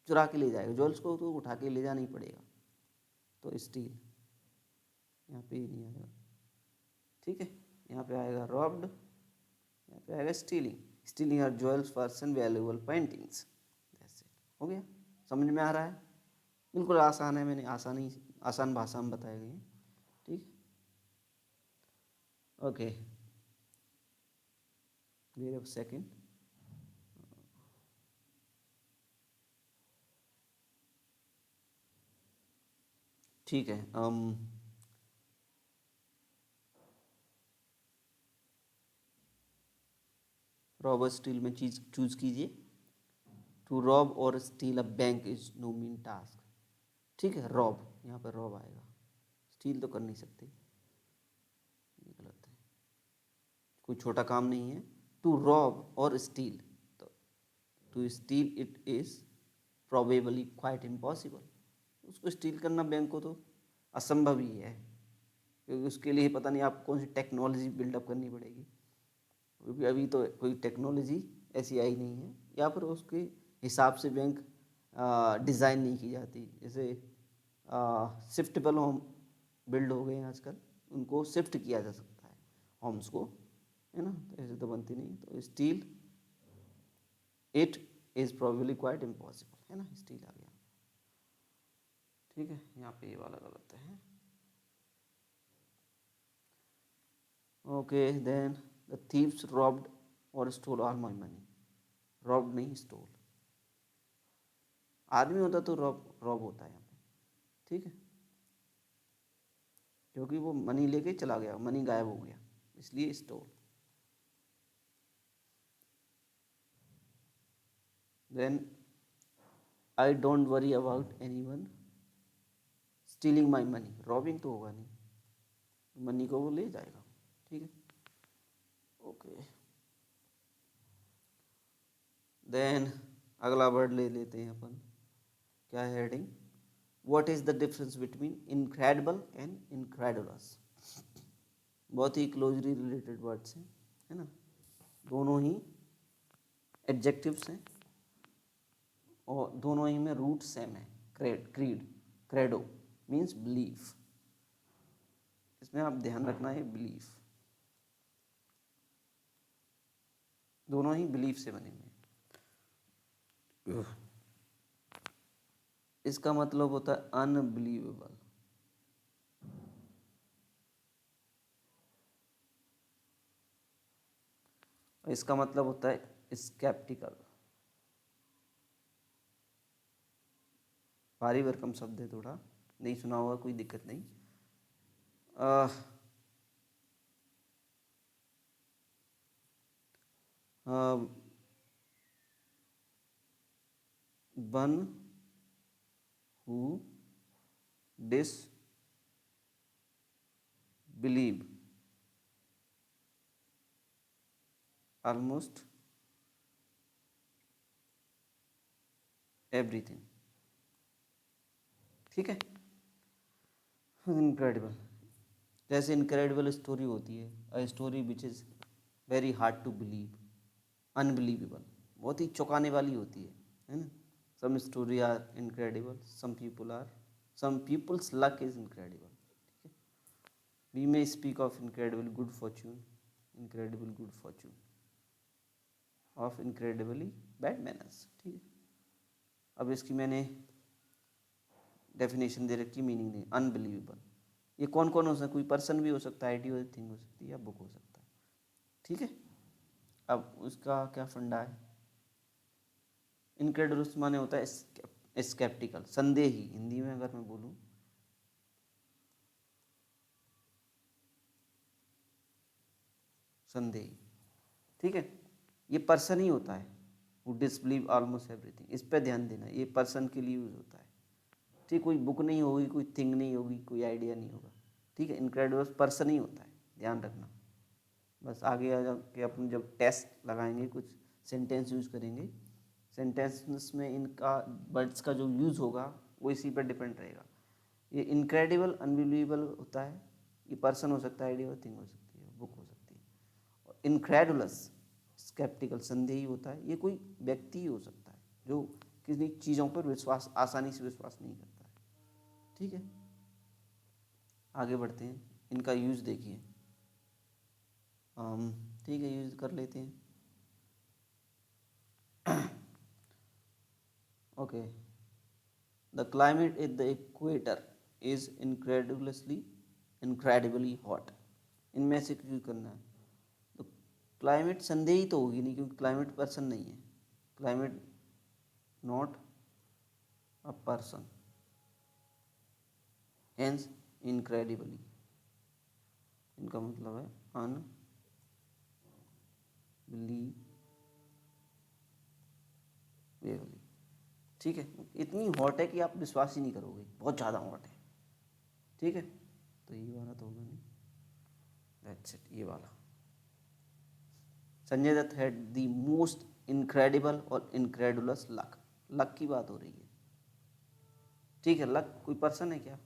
चुरा के ले जाएगा, ज्वेल्स को तो उठा के ले जाना ही पड़ेगा, तो स्टील यहाँ पे ही नहीं आएगा, ठीक है। यहाँ पे आएगा रॉब्ड, यहाँ पे आएगा stealing. Stealing are jewels person valuable paintings. हो गया, समझ में आ रहा है? बिल्कुल आसान है, मैंने आसान भाषा में बताए गए हैं, ठीक है। Okay, wait a second. ठीक है, रॉब स्टील में चीज चूज कीजिए। टू रॉब और steal a bank is no mean task, ठीक है। रॉब, यहाँ पर रॉब आएगा, स्टील तो कर नहीं सकते, ये गलत है, कोई छोटा काम नहीं है। टू रॉब और स्टील, तो to steal it is probably quite impossible. उसको स्टील करना बैंक को तो असंभव ही है, क्योंकि उसके लिए पता नहीं आप कौन सी टेक्नोलॉजी बिल्डअप करनी पड़ेगी, क्योंकि अभी तो कोई टेक्नोलॉजी ऐसी आई नहीं है, या फिर उसके हिसाब से बैंक डिज़ाइन नहीं की जाती। जैसे शिफ्टेबल होम बिल्ड हो गए हैं आजकल, उनको शिफ्ट किया जा सकता है होम्स को, है ना, तो ऐसे तो बनती नहीं। तो still it is probably quite impossible, है ना, स्टील आ गया, ठीक है। यहाँ पे ये वाला गलत है। Okay, then the thieves robbed और stole all my money. Robbed नहीं, स्टोल। आदमी होता तो रॉब रॉब होता है यहाँ पे, ठीक है, क्योंकि वो मनी लेके चला गया, मनी गायब हो गया, इसलिए stole. Then I don't worry about any one stealing my money. Robbing तो होगा नहीं, मनी को वो ले जाएगा, ठीक है। ओके, देन अगला वर्ड ले लेते हैं अपन, क्या है heading, what is the difference between incredible and incredulous. बहुत ही क्लोजली रिलेटेड वर्ड्स हैं, है ना, दोनों ही एडजेक्टिव्स हैं और दोनों ही में रूट सेम है। क्रीड, क्रेडो मीन्स बिलीफ, इसमें आप ध्यान रखना है, बिलीफ, दोनों ही बिलीफ से बने हुए हैं। इसका मतलब होता है अनबिलीवेबल, इसका मतलब होता है स्केप्टिकल। भारी भरकम शब्द है, थोड़ा नहीं सुना होगा, कोई दिक्कत नहीं। One who disbelieve almost everything, ठीक है। इनक्रेडिबल, जैसे इनक्रेडिबल स्टोरी होती है, a story which is very hard to believe, unbelievable, बहुत ही चौंकाने वाली होती है ना। Some story are incredible, some people's luck is incredible, ठीक है। We may speak of incredible good fortune, incredible good fortune, of incredibly bad manners, ठीक है। अब इसकी मैंने डेफिनेशन दे रखी, मीनिंग नहीं, अनबिलीवेबल। ये कौन कौन हो सकता है, कोई पर्सन भी हो सकता है, आइडिया थिंग हो सकती है, या बुक हो सकता है, ठीक है। अब उसका क्या फंडा है, इनक्रेडुलस माने होता है स्केप्टिकल, संदेही, हिंदी में अगर मैं बोलूँ संदेही, ठीक है। ये पर्सन ही होता है, वो डिसबिलीव ऑलमोस्ट एवरीथिंग, इस पर ध्यान देना, ये पर्सन के लिए यूज होता है, ठीक। कोई बुक नहीं होगी, कोई थिंग नहीं होगी, कोई आइडिया नहीं होगा, ठीक है। इनक्रेडुलस पर्सन ही होता है, ध्यान रखना। बस आगे आ जाके अपन जब टेस्ट लगाएंगे, कुछ सेंटेंस यूज करेंगे, सेंटेंस में इनका वर्ड्स का जो यूज़ होगा वो इसी पर डिपेंड रहेगा। ये इनक्रेडिबल, अनबिलीवेबल होता है, ये पर्सन हो सकता है, आइडिया और थिंग हो सकती है, इनक्रेडुलस स्केप्टिकल संदेही होता है, ये कोई व्यक्ति ही हो सकता है जो किसी चीज़ों पर विश्वास आसानी से विश्वास नहीं करता है। ठीक है, आगे बढ़ते हैं, इनका यूज़ देखिए। ठीक है, यूज़ कर लेते हैं। Okay, the climate at the equator is incredibly hot. इनमें से यूज करना है तो क्लाइमेट संदेही तो होगी नहीं, क्योंकि क्लाइमेट पर्सन नहीं है, climate not a person, hence incredibly, इनका मतलब है अनबिलीवेबली। ठीक है, इतनी हॉट है कि आप विश्वास ही नहीं करोगे, बहुत ज़्यादा हॉट है। ठीक है, तो ये वाला तो होगा नहीं, दैट्स इट, ये वाला। Sanjay Dutt had the most incredible और इनक्रेडुलस लक। लक की बात हो रही है। ठीक है, लक कोई पर्सन है क्या?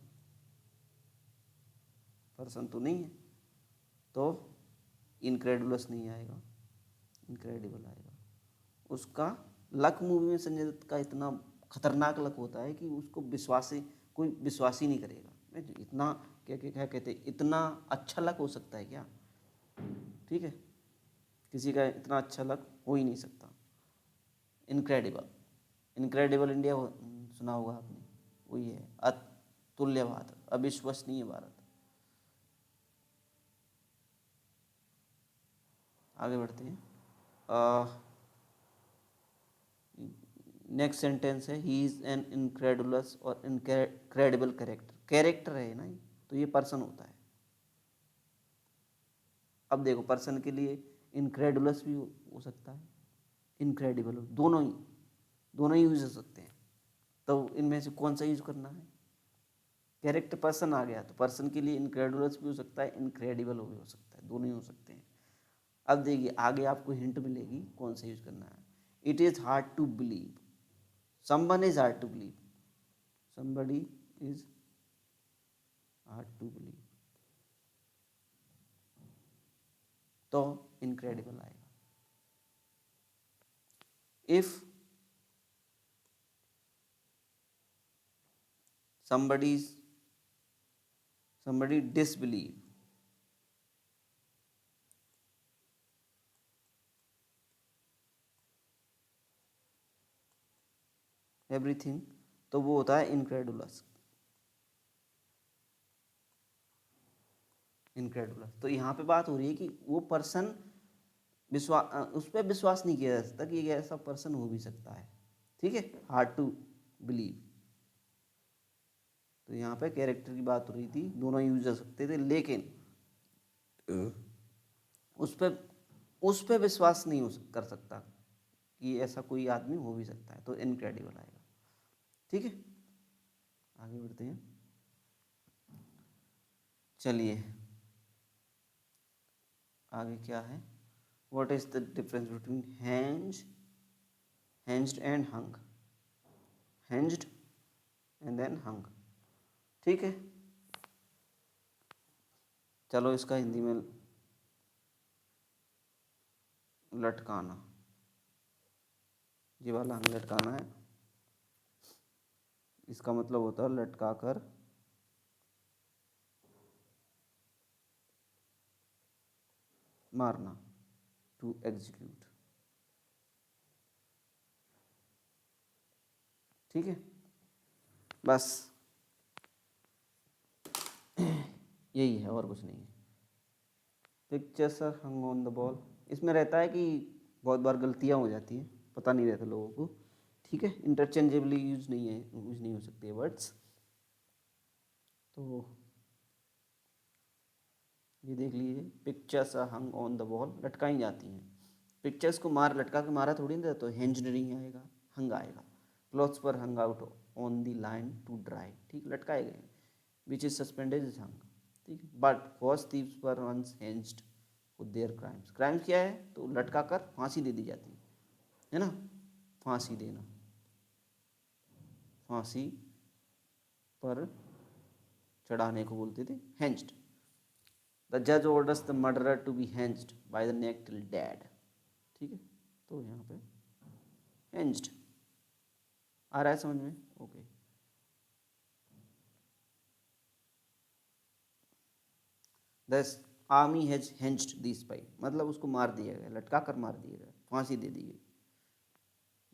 पर्सन तो नहीं है, तो इनक्रेडुलस नहीं आएगा, इनक्रेडिबल आएगा। उसका लक मूवी में संजय दत्त का इतना खतरनाक लक होता है कि उसको कोई विश्वास ही नहीं करेगा। इतना क्या क्या क्या कहते हैं, इतना अच्छा लक हो सकता है क्या? ठीक है, किसी का इतना अच्छा लक हो ही नहीं सकता। इनक्रेडिबल, इनक्रेडिबल इंडिया सुना होगा आपने, वही है अतुल्य भारत, अविश्वसनीय भारत। आगे बढ़ते हैं। नेक्स्ट सेंटेंस है, ही इज़ एन इनक्रेडुलस और इनक्रेडिबल कैरेक्टर। कैरेक्टर है ना, तो ये पर्सन होता है। अब देखो, पर्सन के लिए इनक्रेडुलस भी हो सकता है, इनक्रेडिबल, दोनों ही यूज हो सकते हैं। तो इनमें से कौन सा यूज करना है? कैरेक्टर पर्सन आ गया, तो पर्सन के लिए इनक्रेडुलस भी हो सकता है, इनक्रेडिबल भी हो सकता है, दोनों ही हो सकते हैं। अब देखिए, आगे आपको हिंट मिलेगी कौन सा यूज करना है। It is hard to believe, someone is hard to believe, somebody is hard to believe, तो इनक्रेडिबल आएगा। इफ somebody disbelieve, एवरीथिंग, तो वो होता है इनक्रेडुलस। तो यहाँ पे बात हो रही है कि वो पर्सन उस पर विश्वास नहीं किया जा सकता कि ये ऐसा पर्सन हो भी सकता है। ठीक है, हार्ड टू बिलीव। तो यहाँ पे कैरेक्टर की बात हो रही थी, दोनों यूज कर सकते थे, लेकिन उस पर विश्वास नहीं कर सकता कि ऐसा कोई आदमी हो भी सकता है, तो इनक्रेडिबल आएगा। ठीक है, आगे बढ़ते हैं। चलिए, आगे क्या है? What is the difference between hanged and hung? Hanged and then hung. ठीक है, चलो इसका हिंदी में लटकाना, ये वाला हंग लटकाना है। इसका मतलब होता है लटका कर मारना, टू एग्जीक्यूट। ठीक है, बस यही है और कुछ नहीं है। Pictures are hung on the ball, इसमें रहता है कि बहुत बार गलतियाँ हो जाती हैं, पता नहीं रहता लोगों को। ठीक है, इंटरचेंजेबली यूज नहीं हो सकते वर्ड्स। तो ये देख लीजिए, pictures are hung on the wall, लटकाई जाती हैं। पिक्चर्स को लटका के मारा थोड़ी ना, तो हैंज्ड नहीं आएगा, हंग आएगा। क्लॉथ्स पर hung out on the line to dry, ठीक, लटकाए गए। Which is suspended is hung. ठीक है, बट फॉर्स थीव्स पर once hanged for their crimes. Crimes क्या है? तो लटका कर फांसी दे दी जाती है ना, फांसी देना, फांसी पर चढ़ाने को बोलते थे हैंज्ड। द जज orders the murderer to be hanged by the neck till dead. ठीक है, तो यहाँ पे हैंज्ड आ रहा है समझ में? Okay. The army has hanged the spy, मतलब उसको मार दिया गया, लटका कर मार दिया गया, फांसी दे दी गई।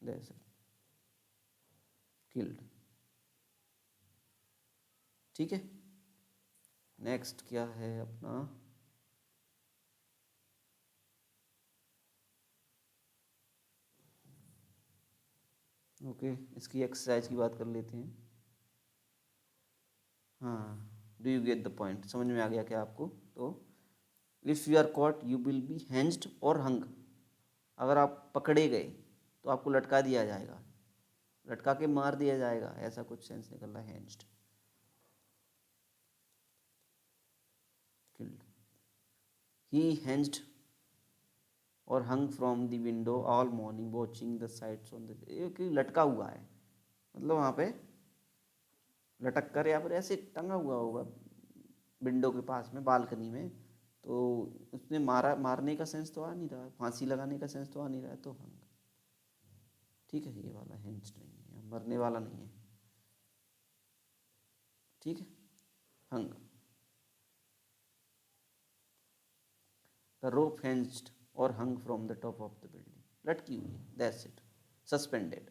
That's killed. ठीक है, नेक्स्ट क्या है अपना, ओके इसकी एक्सरसाइज की बात कर लेते हैं। हाँ, do you get the point? समझ में आ गया क्या आपको? तो if you are caught you will be hanged और हंग। अगर आप पकड़े गए तो आपको लटका दिया जाएगा, लटका के मार दिया जाएगा, ऐसा कुछ सेंस निकल रहा है हैंज्ड, किल्ड। ही हैंज्ड और hung from the window all morning watching the sights on the, कि लटका हुआ है, मतलब वहाँ पे लटक कर या फिर ऐसे टंगा हुआ होगा विंडो के पास में, बालकनी में, तो उसने मारा, मारने का सेंस तो आ नहीं रहा है, फांसी लगाने का सेंस तो आ नहीं रहा है, तो हंग। ठीक है, ये वाला हैंज्ड नहीं है, मरने वाला नहीं है। ठीक है, हंग। द रोप हैंज्ड और hung from the top of the building, लटकी हुई है, दैट्स इट, सस्पेंडेड,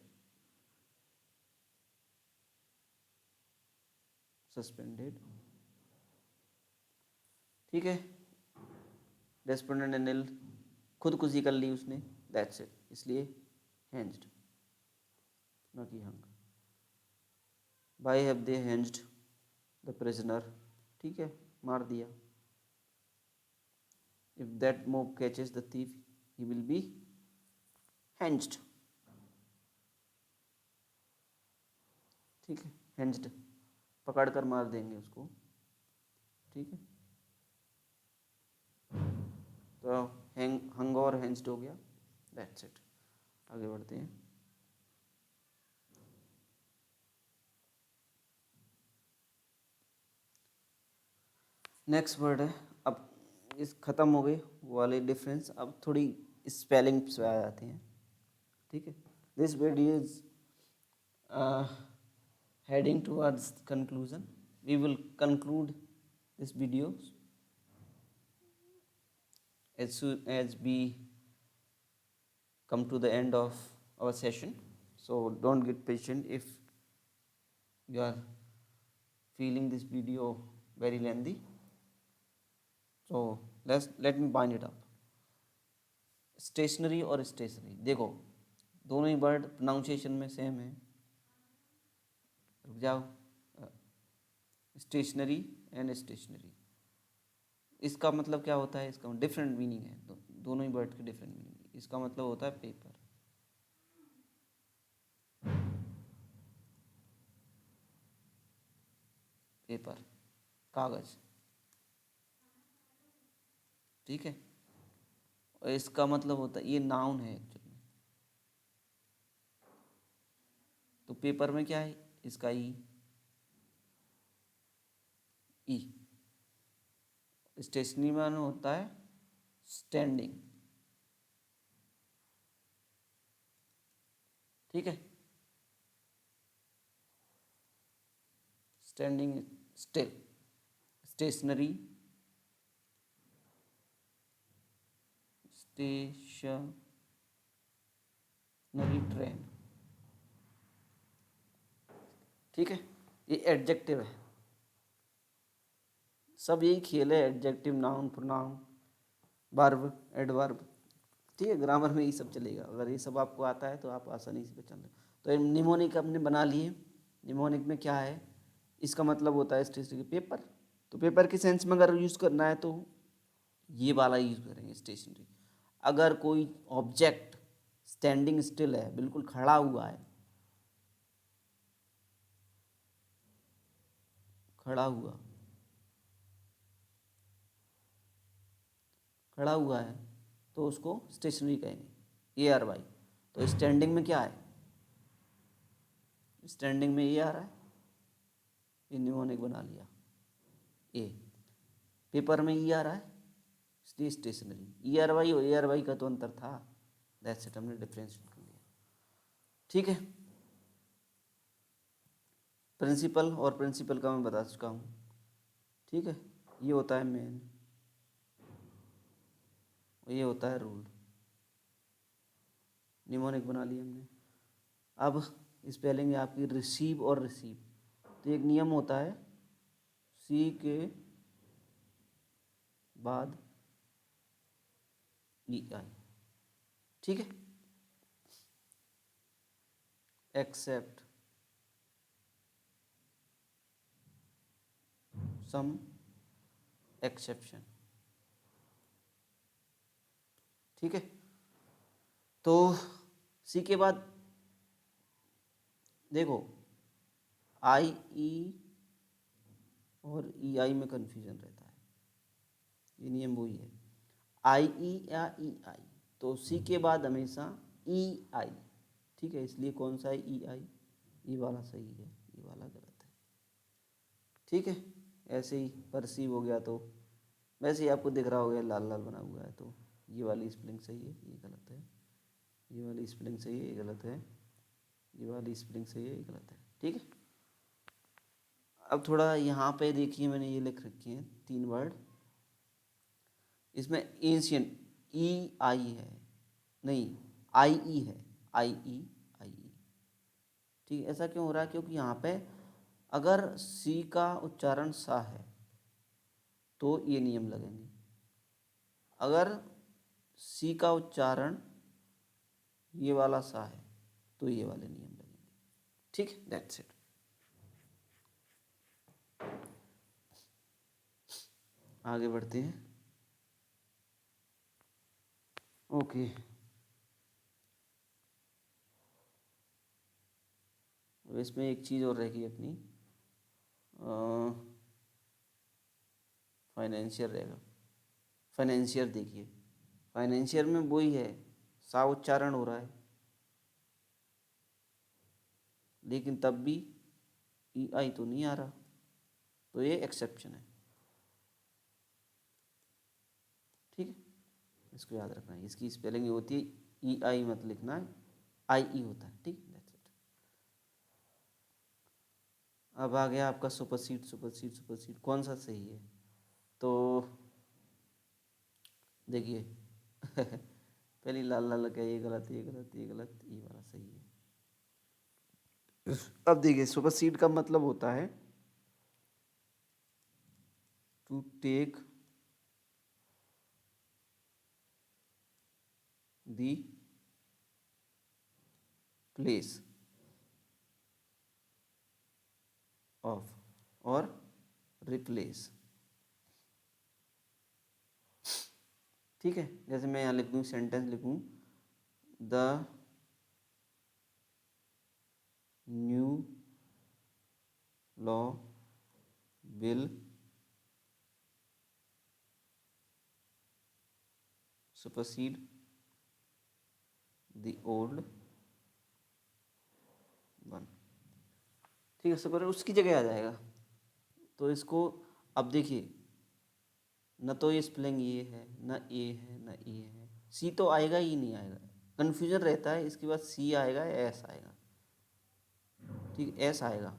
सस्पेंडेड। ठीक है, डेस्पेंडेड एनिल, खुदकुशी कर ली उसने, दैट्स इट, इसलिए हैंज्ड न कि hung. By have they hanged the prisoner, ठीक है, मार दिया। If that mob catches the thief he will be hanged. ठीक है, हैंज्ड, पकड़ कर मार देंगे उसको। ठीक है, तो हंग और हैंज्ड हो गया, दैट्स इट। आगे बढ़ते हैं। नेक्स्ट वर्ड है, अब इस ख़त्म हो गए वो वाले डिफरेंस, अब थोड़ी स्पेलिंग पे आ जाते हैं। ठीक है, this video is heading towards conclusion. We will conclude this video as soon as we come to the end of our session. So don't get patient if you are feeling this video very lengthy. So let me bind it up. Stationery और stationary, देखो दोनों ही word pronunciation में same है। रुक जाओ, stationery and stationery, इसका मतलब क्या होता है? इसका डिफरेंट मीनिंग है, दोनों ही वर्ड के डिफरेंट मीनिंग। इसका मतलब होता है पेपर, पेपर कागज। ठीक है, और इसका मतलब होता है, ये नाउन है एक्चुअली में, तो पेपर में क्या है इसका ई, स्टेशनरी में होता है स्टैंडिंग। ठीक है, standing still, stationary, stationary train. ठीक है, ये एडजेक्टिव है, सब यही खेल है, adjective, noun, pronoun, verb, adverb. ठीक है, ग्रामर में ये सब चलेगा, अगर ये सब आपको आता है तो आप आसानी से पहचान लो। तो निमोनिक हमने बना लिए। निमोनिक में क्या है, इसका मतलब होता है स्टेशनरी पेपर, तो पेपर के सेंस में अगर यूज़ करना है तो ये वाला यूज़ करेंगे स्टेशनरी। अगर कोई ऑब्जेक्ट स्टैंडिंग स्टिल है, बिल्कुल खड़ा हुआ है, खड़ा हुआ, खड़ा हुआ है, तो उसको स्टेशनरी कहेंगे, ARY। तो स्टैंडिंग में क्या है, स्टैंडिंग में ये आ रहा है, ये निमोनिक बना लिया ए। पेपर में ई आ रहा है इसलिए स्टेशनरी। ई आर वाई और ए आर वाई का तो अंतर था, दैट्स इट, हमने डिफरेंशिएट कर लिया। ठीक है, प्रिंसिपल और प्रिंसिपल का मैं बता चुका हूँ। ठीक है, ये होता है मेन, ये होता है रूल। निमोनिक बना लिया हमने। अब स्पेलिंग है आपकी रिसीव और रिसीव। तो एक नियम होता है सी के बाद ई आई। ठीक है, एक्सेप्ट सम एक्सेप्शन। ठीक है, तो सी के बाद देखो आई ई और ई आई में कन्फ्यूजन रहता है, ये नियम वही है, आई ई या ई आई। तो सी के बाद हमेशा ई आई। ठीक है, इसलिए कौन सा है ई आई, ई वाला सही है, ई वाला गलत है। ठीक है, ऐसे ही परसीव हो गया तो वैसे ही आपको दिख रहा हो गया लाल लाल बना हुआ है, तो ये वाली स्पेलिंग सही है, ये गलत है, ये वाली स्पेलिंग सही है, ये गलत है, ये वाली स्पेलिंग सही है, ये गलत है। ठीक है, अब थोड़ा यहाँ पे देखिए मैंने ये लिख रखी हैं 3 वर्ड, इसमें एंशियंट ई आई है, नहीं आई ई है, आई ई आई ई। ठीक है, ऐसा क्यों हो रहा है, क्योंकि यहाँ पे अगर सी का उच्चारण सा है तो ये नियम लगेंगे, अगर सी का उच्चारण ये वाला सा है तो ये वाले नियम लगेंगे। ठीक, दैट्स इट। आगे बढ़ते हैं। ओके, इसमें एक चीज़ और रहेगी अपनी, फाइनेंशियल रहेगा। फाइनेंशियल देखिए, फाइनेंशियल में वही है, सा उच्चारण हो रहा है लेकिन तब भी ई आई तो नहीं आ रहा, तो ये एक्सेप्शन है। ठीक है, इसको याद रखना है, इसकी स्पेलिंग ये होती है ई आई मत लिखना है, आई ई होता है। ठीक, दैट्स इट। अब आ गया आपका सुपरसीड। सुपरसीड सुपरसीड कौन सा सही है, तो देखिए पहली लाल लाल लगा, ये गलत, ये गलत, ये गलत, ये वाला सही है। अब देखिए सुपरसीड का मतलब होता है to take the place of और रिप्लेस। ठीक है, जैसे मैं यहाँ लिख दूँ, सेंटेंस लिखूँ, the new law will supersede the old one. ठीक है, सुपर उसकी जगह आ जाएगा। तो इसको अब देखिए, न तो ये स्पेलिंग ये है, न ए है, न ए है, सी तो आएगा ही नहीं आएगा, कन्फ्यूजन रहता है। इसके बाद सी आएगा या एस आएगा। ठीक, एस आएगा।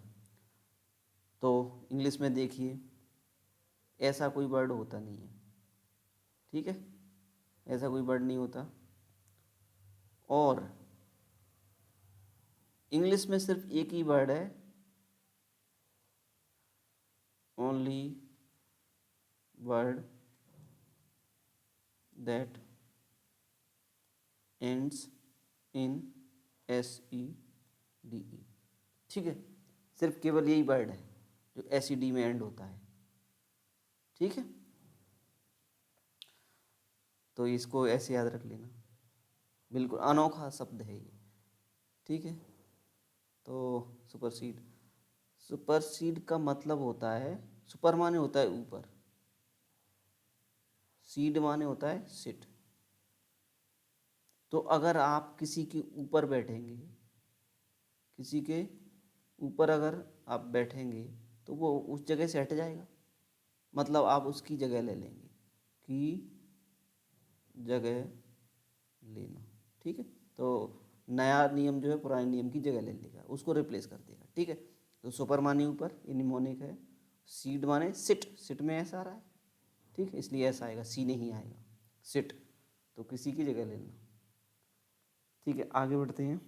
तो इंग्लिश में देखिए ऐसा कोई वर्ड होता नहीं है। ठीक है, ऐसा कोई वर्ड नहीं होता, और इंग्लिश में सिर्फ एक ही वर्ड है, only word that ends in S E D E. ठीक है, सिर्फ केवल यही वर्ड है जो एस ई डी में एंड होता है। ठीक है, तो इसको ऐसे याद रख लेना, बिल्कुल अनोखा शब्द है ये। ठीक है, तो सुपरसीड, सुपरसीड का मतलब होता है, सुपर माने होता है ऊपर, सीड माने होता है सिट। तो अगर आप किसी के ऊपर बैठेंगे, किसी के ऊपर अगर आप बैठेंगे तो वो उस जगह से हट जाएगा। मतलब आप उसकी जगह ले लेंगे, की जगह लेना, ठीक है। तो नया नियम जो है पुराने नियम की जगह ले लेगा, उसको रिप्लेस कर देगा, ठीक है। तो सुपर माने ऊपर, ये निमोनिक है। सीड माने सिट, सिट में ऐसा आ रहा है, ठीक है, इसलिए ऐसा आएगा, सी नहीं आएगा, सिट। तो किसी की जगह लेना, ठीक है। आगे बढ़ते हैं।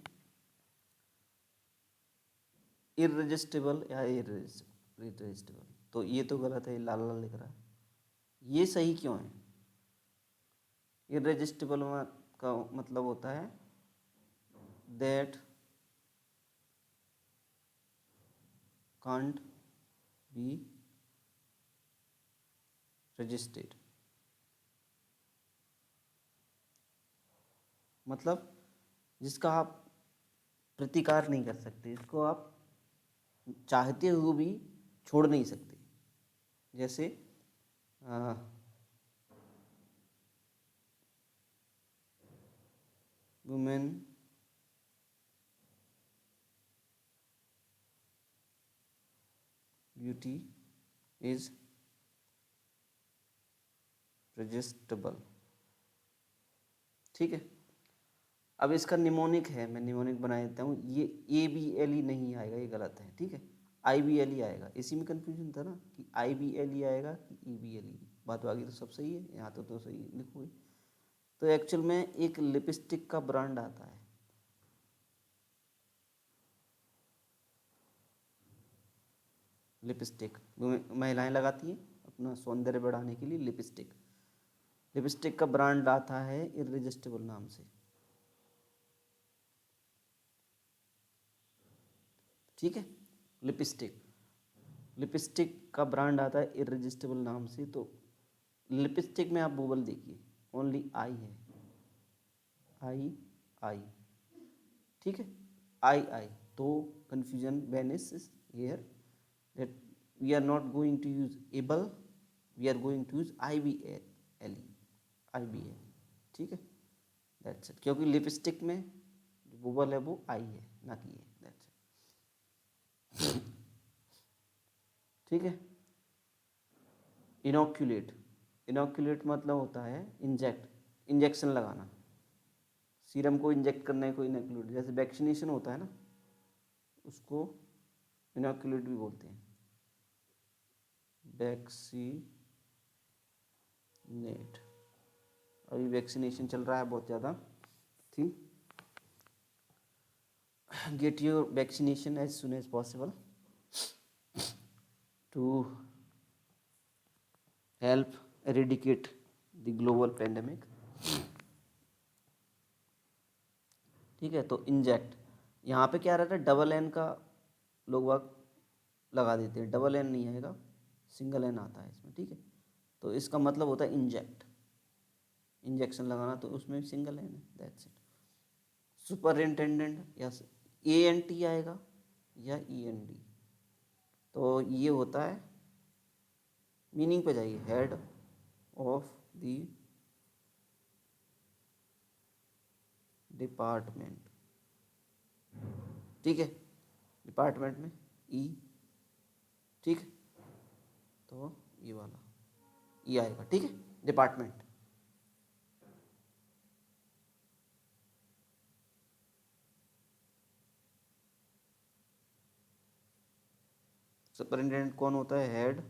इररेजिस्टिबल या इररेजिस्टिबल, तो ये तो गलत है, लाल लाल लिख रहा है, ये सही क्यों है? इररेजिस्टिबल का मतलब होता है दैट कांट बी रजिस्टेड, मतलब जिसका आप प्रतिकार नहीं कर सकते, इसको आप चाहते हुए भी छोड़ नहीं सकते। जैसे वुमेन ब्यूटी इज रजिस्टेबल, ठीक है। अब इसका निमोनिक है, मैं निमोनिक बना देता हूँ, ये ABLE नहीं आएगा, ये गलत है, ठीक है। IBLE आएगा, इसी में कंफ्यूजन था ना कि IBLE आएगा कि EBLE। बात बाकी तो सब सही है, यहाँ तो सही लिखोगे। तो एक्चुअल में एक लिपस्टिक का ब्रांड आता है, लिपस्टिक महिलाएं लगाती हैं अपना सौंदर्य बढ़ाने के लिए, लिपस्टिक। लिपस्टिक का ब्रांड आता है इररेजिस्टिबल नाम से, ठीक है। लिपस्टिक, लिपस्टिक का ब्रांड आता है इररेजिस्टिबल नाम से। तो लिपस्टिक में आप वोवल देखिए, ओनली आई है, आई आई, ठीक है, आई। तो confusion vanishes here, that we are not going to use able, we are going to use IBL, ठीक है, दैट्स इट। क्योंकि लिपस्टिक में जो वोवल है वो आई है, ना कि है, दैट्स इट, ठीक है। इनोक्यूलेट, इनोक्यूलेट मतलब होता है इंजेक्ट, इंजेक्शन लगाना, सीरम को इंजेक्ट करना है कोई इनोक्यूलेट, जैसे वैक्सीनेशन होता है ना, उसको इनोक्यूलेट भी बोलते हैं, वैक्सीनेट। अभी वैक्सीनेशन चल रहा है बहुत ज़्यादा, ठीक। Get your vaccination as soon as possible to help eradicate the global pandemic, ठीक है। तो इंजेक्ट, यहाँ पे क्या रहता है, डबल एन का लोग वक्त लगा देते हैं, डबल एन नहीं आएगा, सिंगल एन आता है इसमें, ठीक है। तो इसका मतलब होता है इंजेक्ट, इंजेक्शन लगाना, तो उसमें भी सिंगल एन है, दैट्स इट। सुपरिंटेंडेंट या ANT आएगा या END, तो ये होता है, मीनिंग पे जाइए, हेड ऑफ द डिपार्टमेंट, ठीक है, डिपार्टमेंट में E, ठीक है। तो ये वाला E आएगा, ठीक है, डिपार्टमेंट। सुपरिंटेंडेंट कौन होता है, head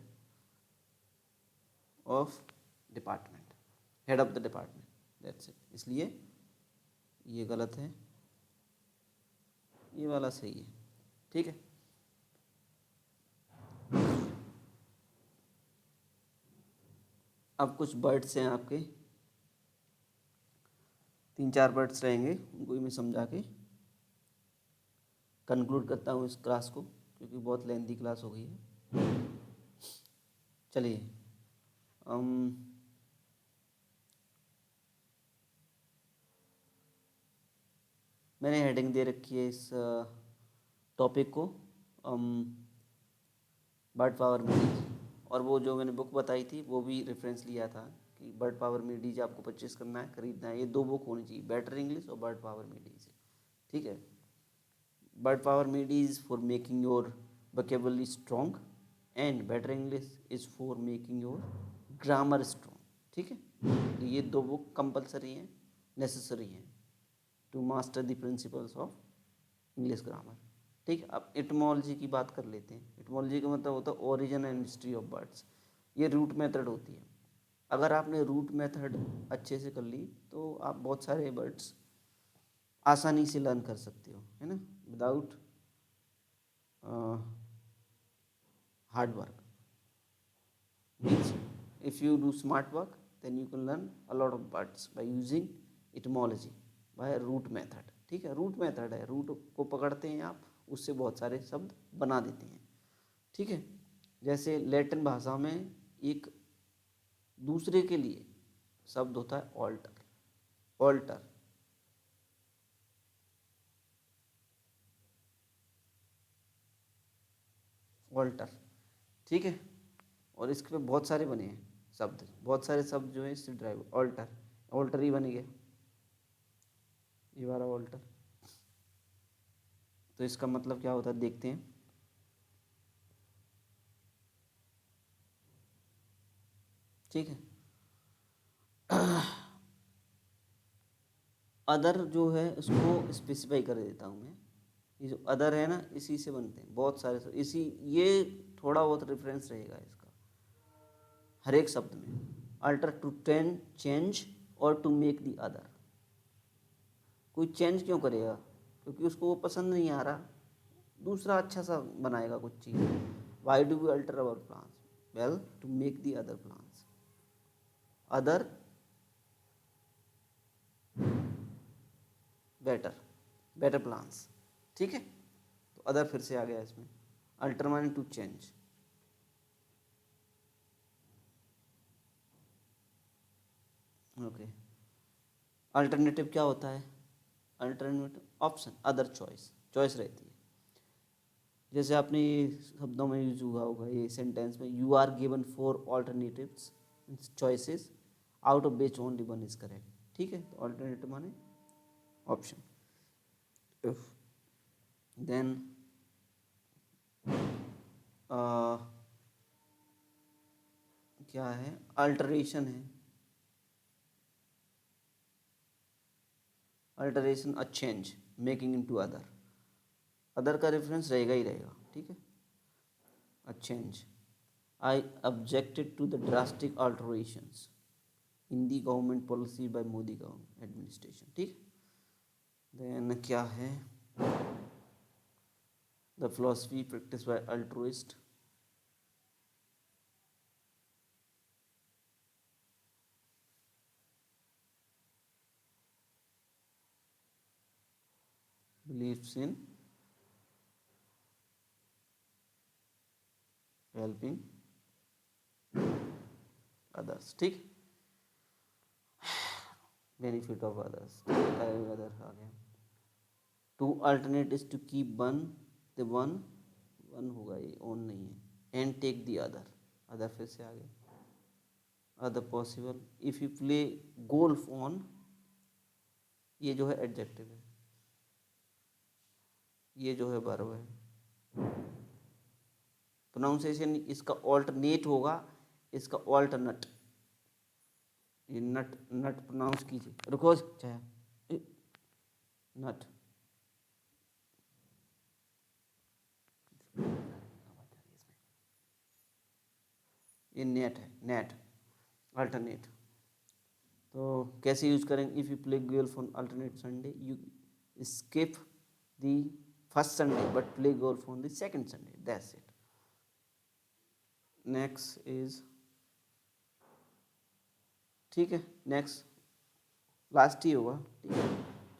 of department, head of the department, that's it. इसलिए ये गलत है, ये वाला सही है, ठीक है। अब कुछ वर्ड्स हैं आपके, 3-4 वर्ड्स रहेंगे, उनको भी मैं समझा के कंक्लूड करता हूँ इस क्लास को, क्योंकि बहुत लेंथी क्लास हो गई है। चलिए, मैंने हेडिंग दे रखी है इस टॉपिक को, बर्ड पावर मीडीज, और वो जो मैंने बुक बताई थी वो भी रेफरेंस लिया था कि बर्ड पावर मीडीज आपको परचेस करना है, खरीदना है, ये 2 बुक होनी चाहिए, बेटर इंग्लिश और बर्ड पावर मीडीज, ठीक है। Word power made easy for making your vocabulary strong and better English is for making your grammar strong. ठीक है, तो ये दो बुक कंपलसरी हैं, नेसेसरी हैं to master the principles of English grammar. ठीक है, अब इटमोलॉजी की बात कर लेते हैं। इटमोलॉजी का मतलब होता है origin and history of words. ये रूट मेथड होती है। अगर आपने रूट मेथड अच्छे से कर ली तो आप बहुत सारे वर्ड्स आसानी से लर्न कर सकते हो, है ना, without hard work. Means if you do smart work then you can learn a lot of words by using etymology by root method. ठीक है, रूट मेथड है, रूट को पकड़ते हैं आप, उससे बहुत सारे शब्द बना देते हैं। ठीक है, जैसे लैटिन भाषा में एक दूसरे के लिए शब्द होता है ऑल्टर। Alter, alter. ठीक है, और इसके पे बहुत सारे बने हैं शब्द, बहुत सारे शब्द जो है इससे ड्राइव। ऑल्टर, ऑल्टर ही बन गया, ये वाला ऑल्टर। तो इसका मतलब क्या होता है देखते हैं। ठीक है, अदर जो है उसको स्पेसिफाई कर देता हूँ मैं। ये जो अदर है ना, इसी से बनते हैं बहुत सारे इसी, ये थोड़ा बहुत रेफरेंस रहेगा इसका हर एक शब्द में। अल्टर टू टेन चेंज और टू मेक द अदर। कोई चेंज क्यों करेगा, क्योंकि उसको वो पसंद नहीं आ रहा, दूसरा अच्छा सा बनाएगा कुछ चीज़। Why do we alter our plans, well to make the other plans, other better, better plans. ठीक है, तो अदर फिर से आ गया इसमें। अल्टर माने टू चेंज। ओके, अल्टरनेटिव क्या होता है, alternative option, other choice, choice रहती है। जैसे आपने ये शब्दों में यूज हुआ होगा ये सेंटेंस में, you are given 4 alternatives choices out of which only one is correct. ठीक है, तो ऑल्टरनेटिव माने ऑप्शन। देन क्या है, अल्टरेशन है, alteration a change making into other. Other का रेफरेंस रहेगा ही रहेगा। ठीक है, a change, I objected to the drastic alterations in the government policy by Modi government administration. ठीक, देन क्या है, the philosophy practice by altruist, believes in helping others. ठीक, बेनिफिट ऑफ अदर्स, अदर आ गया। To alternate is to keep one, the one, one होगा ये, on नहीं है, and take the other, other फिर से आ गया। Other possible, if you play golf on, ये जो है एडजेक्टिव है, ये जो है वर्ब है। प्रोनाउंसिएशन इसका ऑल्टरनेट होगा, इसका ऑल्टरनेट। ये नट, नट प्रोनाउंस कीजिए, रुको चाहे नट, ये नेट है, नेट, अल्टरनेट। तो कैसे यूज करेंगे, if you play golf on alternate Sunday you skip the first Sunday but play golf on the second Sunday, that's it. Next is, ठीक है, नेक्स्ट लास्ट ही होगा। ठीक है,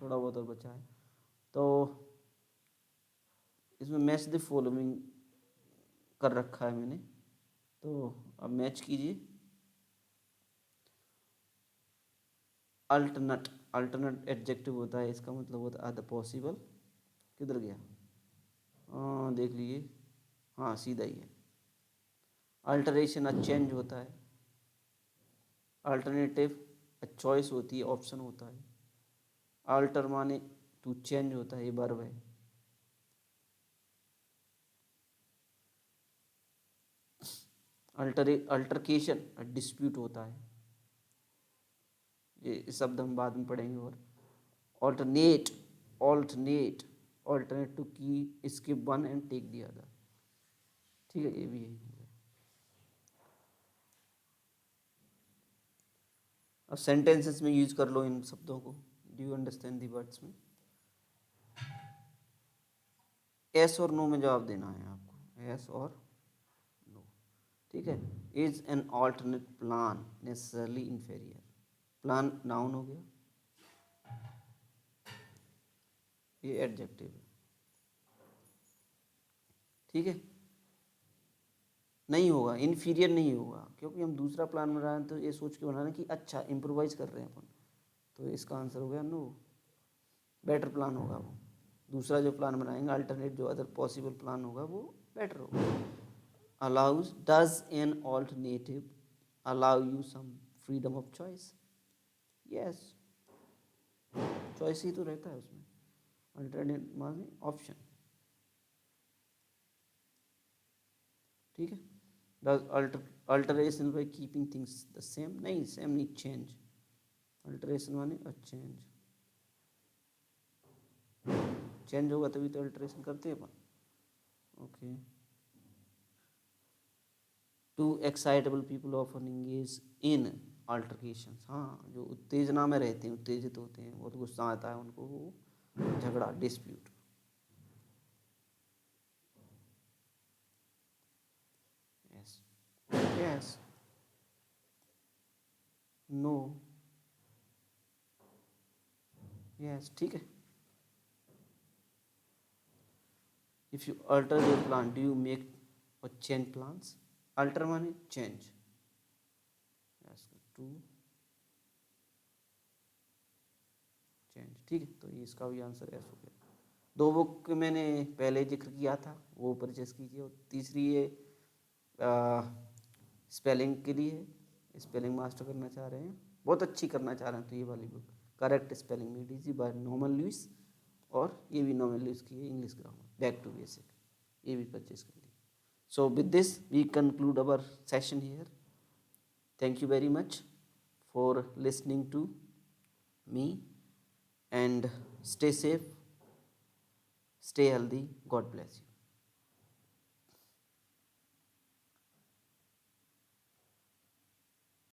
थोड़ा बहुत और बचा है। तो इसमें मैच द फॉलोइंग कर रखा है मैंने, तो अब मैच कीजिए। अल्टरनेट, अल्टरनेट एडजेक्टिव होता है, इसका मतलब होता है द पॉसिबल। किधर गया, हाँ देख लीजिए, हाँ सीधा ही है। अल्टरेशन अ चेंज होता है, अल्टरनेटिव अ चॉइस होती है, ऑप्शन होता है। अल्टर माने टू चेंज होता है, ये वर्ब है। अल्टरकेशन डिस्प्यूट होता है, ये शब्द हम बाद में पढ़ेंगे। और ऑल्टरनेट, ऑल्टरनेट ऑल्टरनेट टू की skip one and take the other, ठीक है, ये भी है। अब सेंटेंसेस में यूज कर लो इन शब्दों को। Do you understand the words में? एस और नो में जवाब देना है आपको, एस और नो, ठीक है। Is an alternate plan necessarily inferior? Plan noun हो गया, ये एडजेक्टिव है, ठीक है। नहीं होगा, इन्फीरियर नहीं होगा, क्योंकि हम दूसरा प्लान बना रहे हैं तो ये सोच के बना रहे हैं कि अच्छा इम्प्रोवाइज कर रहे हैं अपन, तो इसका आंसर हो गया नो, बेटर प्लान होगा वो। दूसरा जो प्लान बनाएंगे अल्टरनेट, जो अदर पॉसिबल प्लान होगा वो बेटर होगा। Allows, does an alternative allow you some freedom of choice? Yes, choice ही तो रहता है उसमें, अल्टरनेट माने ऑप्शन, ठीक है। Does alteration by keeping things the same? नहीं, सेम नहीं, चेंज। अल्टरेशन माने चेंज, चेंज होगा तभी तो अल्टरेशन करते हैं अपन। Okay, too excitable people often engage in altercations, हाँ, जो उत्तेजना में रहते हैं, उत्तेजित होते हैं, बहुत गुस्सा आता है उनको, वो झगड़ा, dispute. Yes, yes, no, yes, ठीक है। If you alter your plan do you make or change plans? Alter माने चेंज, यस, टू चेंज, ठीक है। तो ये इसका भी आंसर एस हो गया। दो बुक मैंने पहले जिक्र किया था, वो परचेस कीजिए। और तीसरी ये स्पेलिंग के लिए, स्पेलिंग मास्टर करना चाह रहे हैं, बहुत अच्छी करना चाह रहे हैं, तो ये वाली book correct spelling made easy by Norman Lewis, और ये भी नॉर्मन लुइस की है, English grammar back to basic, ये भी परचेस कर ली। So with this we conclude our session here. Thank you very much for listening to me, and stay safe, stay healthy, God bless you.